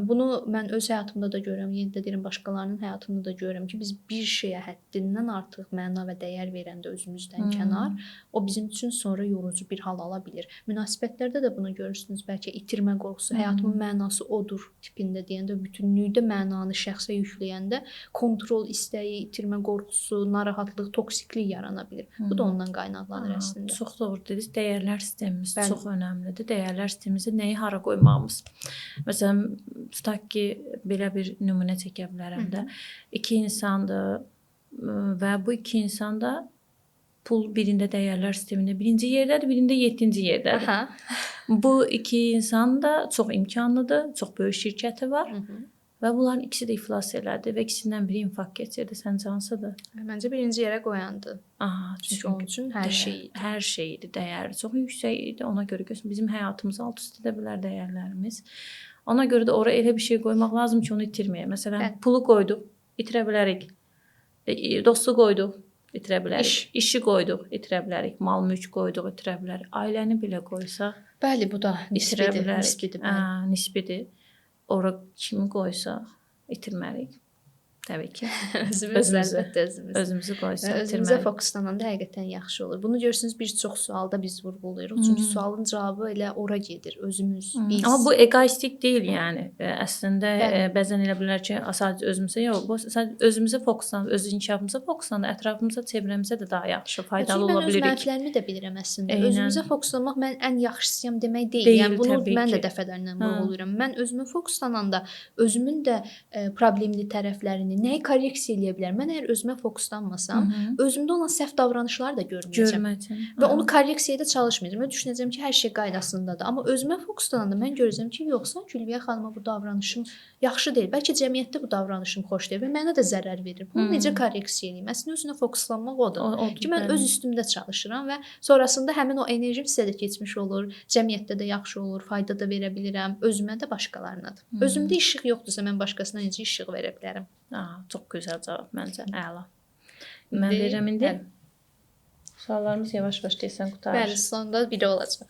Bunu mən öz həyatımda da görürəm, yenə də deyirəm, başqalarının həyatında da görürəm ki, biz bir şeyə həddindən artıq məna və dəyər verəndə özümüzdən kənar, o bizim üçün sonra yorucu bir hal ala bilir. Münasibətlərdə də bunu görürsünüz, bəlkə itirmə qorxusu, həyatımın mənası odur tipində deyəndə, bütünlükdə mənanı şəxsə yükləyəndə kontrol istəyi, itirmə qorxusu, narahatlıq, toksiklik yarana bilir. Bu da ondan qaynaqlanır əslində. Çox doğru dediniz. Dəyərlər sistemimiz çox önəmlidir. Dəyərlər sistemimizdə nəyi hara qoymağımız. Məsələn, tutaq ki, belə bir nümunə çəkə bilərəm də. İki insandır və bu iki insan da pul birində dəyərlər sistemində birinci yerdədir, birində 7-ci yerdədir. Bu iki insan da çox imkanlıdır, çox böyük şirkəti var. Və bunların ikisi də iflas elədi və ikisindən biri infarkt keçirdi. Səncə hansıdır? Məncə birinci yerə qoyandı. Çünki onun üçün hər şey idi. Hər şey idi, dəyəri çox yüksək idi. Ona görə bizim həyatımızı alt-üst edə bilər dəyərlərimiz. Ona görə də ora elə bir şey qoymaq lazım ki, onu itirməyək. Məsələn, pulu qoyduq, itirə bilərik. Dostu qoyduq, itirə bilərik. İşi qoyduq, itirə bilərik. Mal, mülk qoyduq, itirə bilərik. Ailəni belə qoysaq, bəli, bu da nisbidir. Nisbidir. Ora kimi qoysaq, itirmərik. Təbii ki. Özümüz əlbəttə özümüz. Özümüzü qoysa Özümüzə fokuslananda həqiqətən yaxşı olur. Bunu görürsünüz bir çox sualda biz vurğulayırıq. Çünki sualın cavabı elə ora gedir. Özümüz, biz. Amma bu egoistik deyil yəni. Əslində bəzən elə bilər ki, sadəcə özümüzə yox, bu sadəcə özümüzə fokuslanıb, öz inkişafımıza fokuslanıb, ətrafımıza, çevrəmizə də daha yaxşı, faydalı ola bilirik. Mən öz mənfilərimi də bilirəm əslində. Eynən. Özümüzə fokuslanmaq mən ən yaxşısıyam demək deyil. Yəni bunu mən də ki. dəfələrlə vurğulayıram. Mən özümə fokuslananda özümün də problemli tərəflərini, nəyi korreksiya eləyə bilərəm. Mən əgər özümə fokuslanmasam, özümdə olan səhv davranışları da görməyəcəm. Və onu korreksiyaya da çalışmayacağam. Mən düşünəcəm ki, hər şey qaydasındadır. Amma özümə fokuslananda mən görəcəm ki, yoxsa Gülviyə xanıma bu davranışım yaxşı deyil. Bəlkə cəmiyyətdə bu davranışım xoş deyil və mənə də zərər verir. Bunu necə korreksiya edeyim? Əslində özünə fokuslanmaq odur. Ki mən öz üstümdə çalışıram və sonrasında həmin o enerjim sizə də keçmiş olur. Cəmiyyətdə də yaxşı olur, fayda da verə bilirəm, özümə də başqalarına da. Özümdə işıq yoxdursa mən başqasına necə işıq verə bilərəm? Çox gözəl cavab məncə. Əla. Mən verirəm indi. Suallarımız yavaş-yavaş desən qutarır. Bəli, sonda biri olacaq.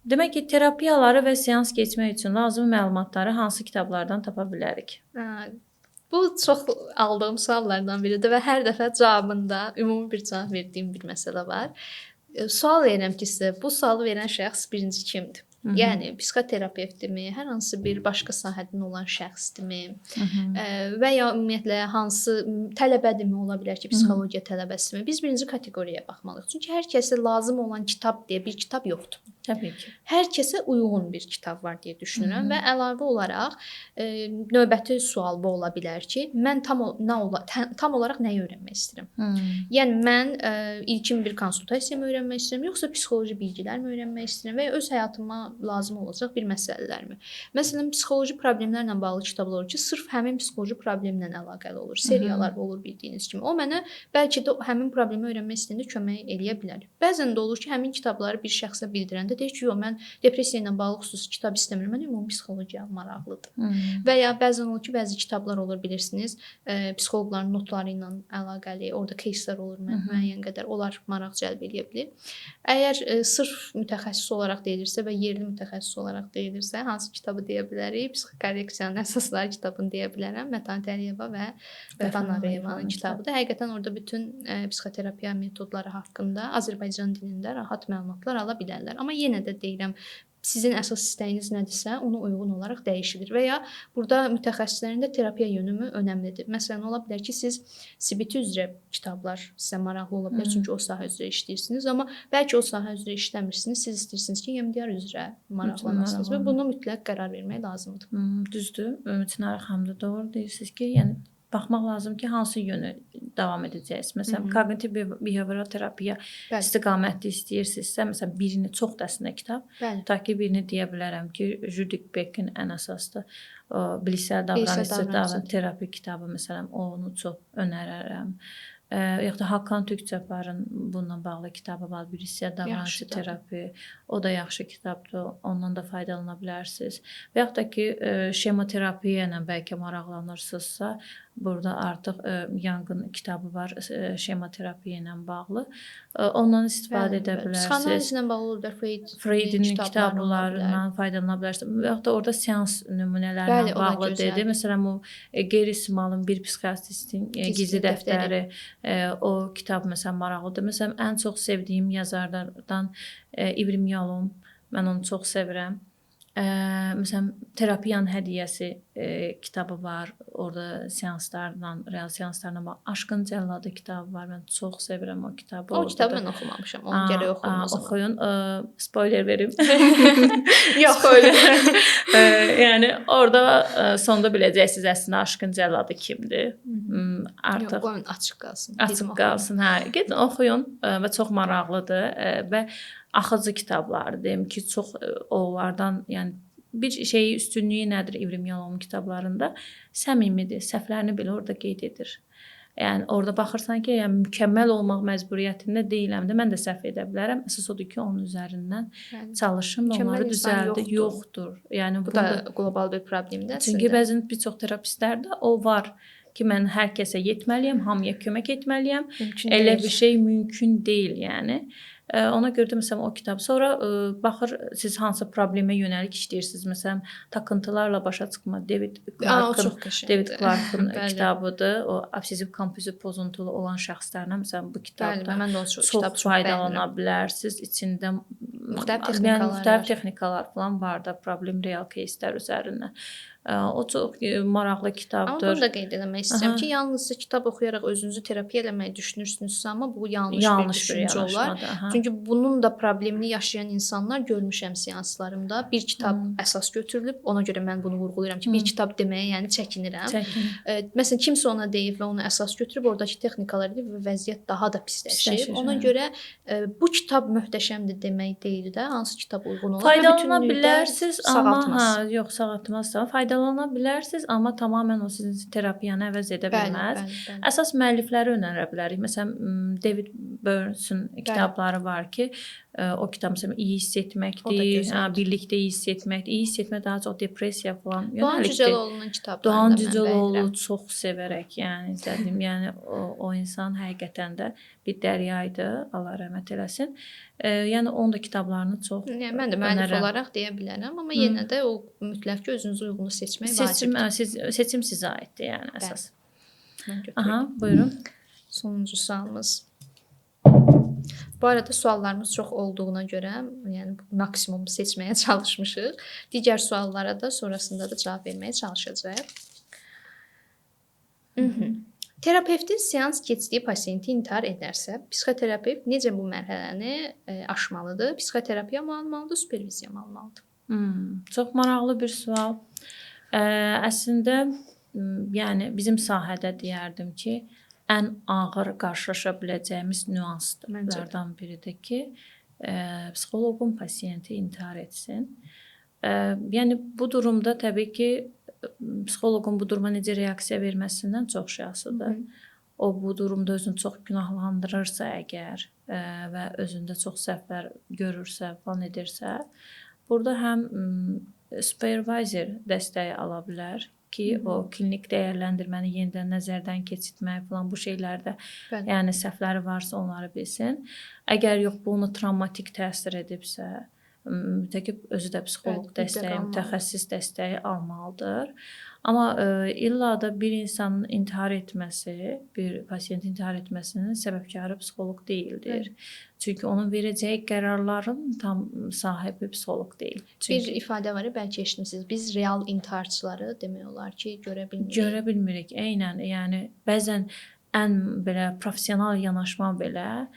Demək ki, terapiyaları və seans keçmək üçün lazımi məlumatları hansı kitablardan tapa bilərik? Bu çox aldığım suallardan biridir və hər dəfə cavabında ümumi bir cavab verdiyim bir məsələ var. Sual verirəm ki, sizə bu sualı verən şəxs birinci kimdir? Yəni psixoterapevtdirmi, hər hansı bir başqa sahədən olan şəxsdirmi və ya ümumiyyətlə hansı tələbədirmi, ola bilər ki, psixologiya tələbəsidirmi? Biz birinci kateqoriyaya baxmalıyıq. Çünki hər kəsə lazım olan kitab deyə bir kitab yoxdur. Təbii ki. Hər kəsə uyğun bir kitab var deyə düşünürəm və əlavə olaraq növbəti sual bu ola bilər ki, mən tam olaraq nəyi öyrənmək istəyirəm? Yəni mən ilkin bir konsultasiyamı öyrənmək istəyirəm, yoxsa psixoloji bilgilərimi öyrənmək istəyirəm və ya öz həyatıma lazım olacaq bir məsələlərmi? Məsələn, psixoloji problemlərlə bağlı kitablar olur ki, sırf həmin psixoloji problemlə əlaqəli olur. Seriyalar olur bildiyiniz kimi. O mənə bəlkə də həmin problemi öyrənmək istəyəndə kömək eləyə bilər. Bəzən də olur ki, həmin kitabları bir şəxsə bildirəndə deyir ki, yox, mən depressiya ilə bağlı xüsusi kitab istəmirəm. Mən ümumi psixologiya maraqlıdır. Və ya bəzən olur ki, bəzi kitablar olur bilirsiniz, psixoloqların notları ilə əlaqəli, orada кейslər olur müəyyən qədər. Onlar maraq cəlb edə bilər. Əgər sırf mütəxəssis olaraq deyilirsə və yerli mütəxəssis olaraq deyilirsə, hansı kitabı deyə bilərik? Psixokorreksiyanın əsasları kitabını deyə bilərəm. Mətanət Əliyeva və Vəfa Nağıyevanın kitabıdır. Həqiqətən orada bütün psixoterapiya metodları haqqında Azərbaycan dilində rahat məlumatlar ala bilərlər. Amma yenə də deyirəm, sizin əsas istəyiniz nədirsə, ona uyğun olaraq dəyişilir və ya burada mütəxəssislərin də terapiya yönümü önəmlidir. Məsələn, ola bilər ki, siz CBT üzrə kitablar sizə maraqlı ola bilər, çünki o sahə üzrə işləyirsiniz, amma bəlkə o sahə üzrə işləmirsiniz, siz istəyirsiniz ki, EMDR üzrə maraqlanasınız və buna mütləq qərar vermək lazımdır. Düzdür, Çinarə xanım da doğru deyirsiniz ki, yəni baxmaq lazım ki, hansı yönü davam edəcəksiniz. Məsələn, koqnitiv behavioral terapiya istiqamətli istəyirsinizsə, məsələn, birini çox da əslində kitab, ta ki birini deyə bilərəm ki, Judith Beck'in ən əsaslı bilişsel davranış terapi kitabı, məsələn, onu çox önərərəm. Yox da Hakan Türkçəparın bununla bağlı kitabı var, bilişsel davranış terapi. O da yaxşı kitabdır, ondan da faydalana bilərsiniz. Və yaxud da ki, şematerapiya ilə bəlkə maraqlanırsınızsa, burada artıq Young'ın kitabı var, şematerapiya ilə bağlı. Ondan istifadə edə bilərsiniz. Psixoanalizlə bağlı olur da Freud'in kitablarından faydalana bilərsiniz. Və yaxud da orada seans nümunələrlə bağlı dedi. Məsələn, o qeyri-ismalın bir psixoanalistin gizli dəftəri, o kitab məsələn maraqlıdır. Məsələn, ən çox sevdiyim yazarlardan İbrim Yalom, mən onu çox sevirəm. Məsələn, Terapiyanın hədiyyəsi kitabı var. Orada seanslarla, real seanslarla var. Aşkın Cəlladı kitabı var. Mən çox sevirəm o kitabı. O kitabı mən oxumamışam. Onu gərək oxuyum. Oxuyun. Spoiler verim. Yox, spoiler. Yəni orada sonda biləcəksiniz əslində Aşkın Cəlladı kimdir. Artıq qoyun açıq qalsın. Açıq qalsın. Hə, gedin oxuyun və çox maraqlıdır və axıcı kitablar deyim ki, çox onlardan, yəni bir şeyi üstünlüyü nədir İbrim Yalomun kitablarında? Səmimidir, səhvlərini belə orada qeyd edir. Yəni orada baxırsan ki, yəni mükəmməl olmaq məcburiyyətində deyiləm də, mən də səhv edə bilərəm. Əsas odur ki, onun üzərindən çalışım, onları düzəldir. Yoxdur. Yəni bu da qlobal bir problemdir əslində. Çünki bəzən bir çox terapistlərdə o var ki, mən hər kəsə yetməliyəm, hamıya kömək etməliyəm. Elə bir şey mümkün deyil, yəni. Ona görə də məsələn o kitab. Sonra baxır siz hansı problemə yönəlik işləyirsiniz. Məsələn, takıntılarla başa çıxma David O Clark'ın çox qəşəngdir. Clark'ın Bəli. kitabıdır. O obsessiv kompulsiv pozuntuulu olan şəxslərlə məsələn bu Bəli, kitabda mən də o çox çox faydalana bilərsiniz. İçində Müxtəlif texnikalar müxtəlif var. texnikalar falan var da, problem real кейslər üzərindən. O çox maraqlı Amma kitabdır. bunu da qeyd etmək istəyirəm Aha. ki, yalnızca kitab oxuyaraq özünüzü terapiya eləməyi düşünürsünüzsə, amma bu yanlış bir Yanlış bir düşüncə olar. yanaşmadır. Aha. Çünki bunun da problemini yaşayan insanlar görmüşəm seanslarımda. Bir kitab əsas götürülüb, ona görə mən bunu vurğulayıram ki, bir kitab deməyə yəni çəkinirəm. Çəkinir. Məsələn, kimsə ona deyib və onu əsas götürüb, oradakı texnikalar edib və vəziyyət daha da pisləşir. Pisləşir, Ona hə. görə bu kitab möhtəşəmdir demək deyil də, hansı kitab uyğun olar. Faydalana bilərsiniz, amma sağaltmaz. yox, sağaltmazsa faydalana bilərsiniz, amma tamamilə o sizin terapiyanı əvəz edə bilməz. Bəli. Əsas müəllifləri önərə bilərik. Məsələn, David Burns'un kitabları var ki, o kitab məsələn iyi hiss O da etməkdir, gözəldir. birlikdə iyi hiss etməkdir. İyi hiss etmə daha çox depressiya falan Doğan yönəlikdir. Cüceloğlu'nun kitablarını Doğan da mən Cüceloğlu bəyənirəm. çox sevərək, yəni izlədim. Yəni o insan həqiqətən də bir dəryaydı, Allah rəhmət eləsin. Yəni onun da kitablarını çox Yəni mən də müəllif önərəm. olaraq deyə bilərəm, amma yenə də o mütləq ki, özünüzə uyğunu seçmək vacibdir. Seçim sizə aiddir, yəni əsas. Mən götürürəm. Aha, buyurun. Sonuncu sualımız. Bu arada suallarımız çox olduğuna görə, yəni maksimum seçməyə çalışmışıq. Digər suallara da sonrasında da cavab verməyə çalışacağıq. Terapevtin seans keçdiyi pasiyenti intihar edərsə, psixoterapevt necə bu mərhələni aşmalıdır? Psixoterapiya mı almalıdır, superviziya mı almalıdır? Çox maraqlı bir sual. Əslində, yəni bizim sahədə deyərdim ki, ən ağır qarşılaşa biləcəyimiz nüanslardan biridir ki, psixoloqun pasiyenti intihar etsin. Yəni bu durumda təbii ki, psixoloqun bu duruma necə reaksiya verməsindən çox şey asılıdır. O bu durumda özünü çox günahlandırırsa əgər və özündə çox səhvlər görürsə, falan edirsə, burada həm supervisor dəstəyi ala bilər ki, o klinik dəyərləndirməni yenidən nəzərdən keçirmək falan bu şeylərdə, yəni səhvləri varsa onları bilsin. Əgər yox, bu onu travmatik təsir edibsə, mütləq özü də psixoloq dəstəyi, mütəxəssis dəstəyi almalıdır. Amma illa da bir insanın intihar etməsi, bir pasiyent intihar etməsinin səbəbkarı psixoloq deyildir. Çünki onun verəcəyi qərarların tam sahibi psixoloq deyil. Bir ifadə var, bəlkə eşitmisiniz. Biz real intiharçıları demək olar ki, görə bilmirik. Görə bilmirik, eynən. Yəni bəzən ən belə professional yanaşma belə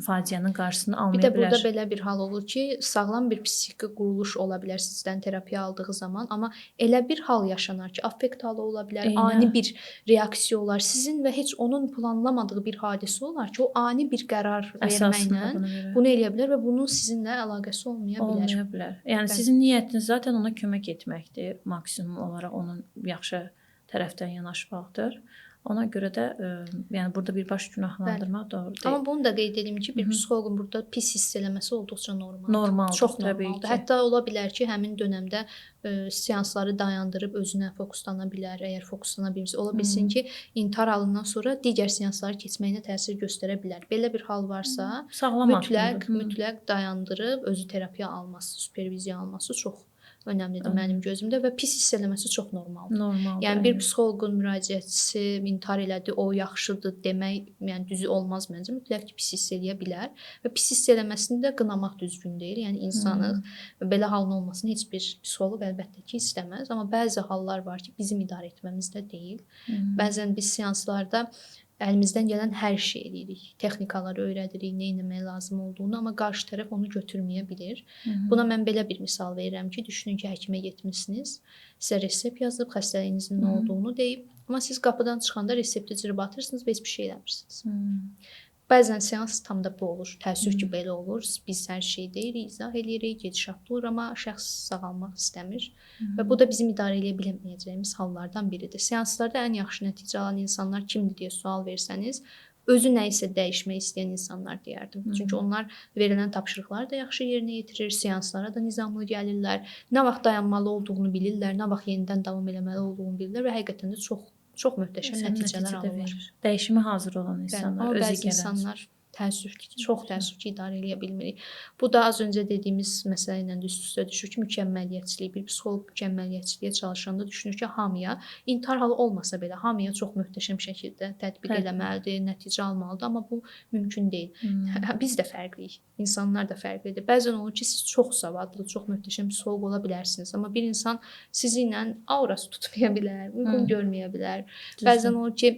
faciənin qarşısını almaya bilər. Bir də burada belə bir hal olur ki, sağlam bir psixiki quruluş ola bilər sizdən terapiya aldığı zaman, amma elə bir hal yaşanar ki, affekt halı ola bilər, ani bir reaksiya olar. Sizin və heç onun planlamadığı bir hadisə olar ki, o ani bir qərar verməklə bunu eləyə bilər və bunun sizinlə əlaqəsi olmaya bilər. Yəni sizin niyyətiniz zaten ona kömək etməkdir, maksimum olaraq onun yaxşı tərəfdən yanaşmaqdır. Ona görə də yəni burada birbaş günahlandırmaq doğru deyil. Amma bunu da qeyd edim ki, bir psixoloqun burada pis hiss eləməsi olduqca normaldır. Normaldır, çox təbii normaldır. ki. Hətta ola bilər ki, həmin dövrdə seansları dayandırıb özünə fokuslana bilər. Əgər fokuslana bilmirsə, ola bilsin ki, intihar halından sonra digər seansları keçməyinə təsir göstərə bilər. Belə bir hal varsa, mütləq dayandırıb özü terapiya alması, superviziya alması çox önəmlidir mənim gözümdə və pis hiss eləməsi çox normaldır. Yəni bir psixoloqun müraciətçisi intihar elədi, o yaxşıdır demək, yəni düzü olmaz məncə. Mütləq ki, pis hiss eləyə bilər və pis hiss eləməsini də qınamaq düzgün deyil. Yəni insanın belə halın olmasını heç bir psixoloq əlbəttə ki, istəməz, amma bəzi hallar var ki, bizim idarə etməmizdə deyil. Bəzən biz seanslarda əlimizdən gələn hər şey edirik. Texnikaları öyrədirik, nə etmək lazım olduğunu, amma qarşı tərəf onu götürməyə bilir. Buna mən belə bir misal verirəm ki, düşünün ki, həkimə getmisiniz, sizə resept yazıb, xəstəliyinizin nə olduğunu deyib, amma siz qapıdan çıxanda resepti cırıb atırsınız və heç bir şey eləmirsiniz. Bəzən seans tam da bu olur. Təəssüf ki, belə olur. Biz hər şey deyirik, izah eləyirik, gedişatlı olur, amma şəxs sağalmaq istəmir. Və bu da bizim idarə edə bilməyəcəyimiz hallardan biridir. Seanslarda ən yaxşı nəticə alan insanlar kimdir deyə sual versəniz, özü nə isə dəyişmək istəyən insanlar deyərdim. Çünki onlar verilən tapşırıqları da yaxşı yerinə yetirir, seanslara da nizamlı gəlirlər, nə vaxt dayanmalı olduğunu bilirlər, nə vaxt yenidən davam eləməli olduğunu bilirlər və həqiqətən də çox möhtəşəm nəticələr alırlar. Dəyişimə hazır olan insanlar, amma özü bəzi gələn. insanlar təəssüf ki, çox təəssüf ki, idarə edə bilmirik. Bu da az öncə dediyimiz məsələ ilə də üst-üstə düşür ki, mükəmməliyyətçilik. Bir psixoloq mükəmməliyyətçiliyə çalışanda düşünür ki, hamıya intihar halı olmasa belə hamıya çox möhtəşəm şəkildə tətbiq eləməlidir, nəticə almalıdır, amma bu mümkün deyil. Biz də fərqliyik. İnsanlar da fərqlidir. Bəzən olur ki, siz çox savadlı, çox möhtəşəm psixoloq ola bilərsiniz, amma bir insan sizi ilə aurası tutmaya bilər, uyğun görməyə bilər. Bəzən olur ki,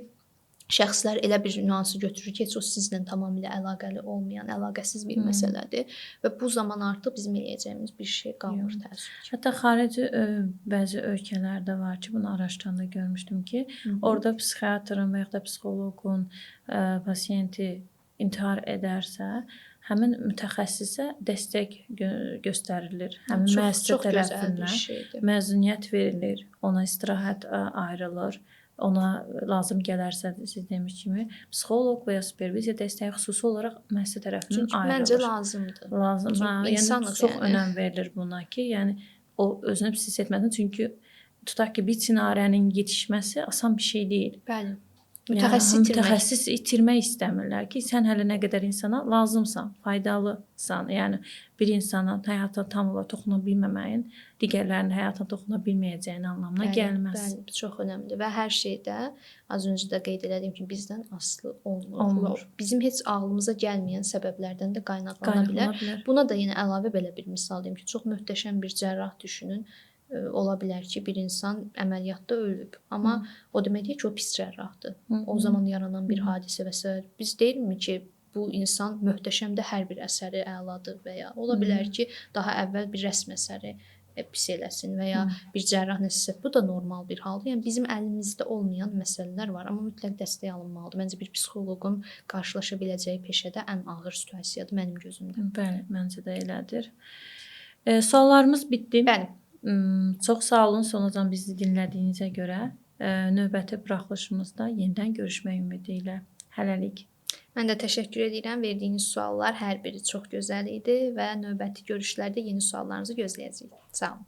şəxslər elə bir nüansı götürür ki, heç o sizlə tamamilə əlaqəli olmayan, əlaqəsiz bir məsələdir və bu zaman artıq bizim eləyəcəyimiz bir şey qalmır təəssüf ki. Hətta xarici bəzi ölkələrdə var ki, bunu araşdıranda görmüşdüm ki, orada psixiatrın və ya da psixoloqun pasiyenti intihar edərsə, həmin mütəxəssisə dəstək göstərilir. Həmin müəssisə tərəfindən məzuniyyət verilir, ona istirahət ayrılır. Ona lazım gələrsə, siz demiş kimi, psixoloq və ya superviziya dəstəyi xüsusi olaraq müəssisə tərəfindən ayrılır. Çünki məncə lazımdır. Lazım, yəni çox önəm verilir buna ki, yəni o özünü pis hiss etməsin. Çünki tutaq ki, bir sinarənin yetişməsi asan bir şey deyil. Bəli. Mütəxəssis itirmək istəmirlər ki, sən hələ nə qədər insana lazımsan, faydalısan. Yəni bir insanın həyatına tam olaraq toxuna bilməməyin digərlərinin həyatına toxuna bilməyəcəyin anlamına gəlməz. Bəli, çox önəmlidir və hər şeydə az öncə də qeyd etdiyim kimi bizdən asılı olmur. Bizim heç ağlımıza gəlməyən səbəblərdən də qaynaqlana bilər. Buna da yenə əlavə belə bir misal deyim ki, çox möhtəşəm bir cərrah düşünün. Ola bilər ki, bir insan əməliyyatda ölüb, amma o demək deyil ki, o pis cərrahdır. O zaman yaranan bir hadisə və s. Biz deyilmi ki, bu insan möhtəşəmdə hər bir əsəri əladır və ya ola bilər ki, daha əvvəl bir rəsm əsəri pis eləsin və ya bir cərrah nəsə. Bu da normal bir haldır. Yəni bizim əlimizdə olmayan məsələlər var, amma mütləq dəstək alınmalıdır. Məncə bir psixoloqun qarşılaşa biləcəyi peşədə ən ağır situasiyadır mənim gözümdə. Bəli, məncə də elədir. Suallarımız bitdi. Bəli. Çox sağ olun sonucan bizi dinlədiyinizə görə. Növbəti buraxılışımızda yenidən görüşmək ümidi ilə. Hələlik. Mən də təşəkkür edirəm. Verdiyiniz suallar hər biri çox gözəl idi və növbəti görüşlərdə yeni suallarınızı gözləyəcəyik. Sağ olun.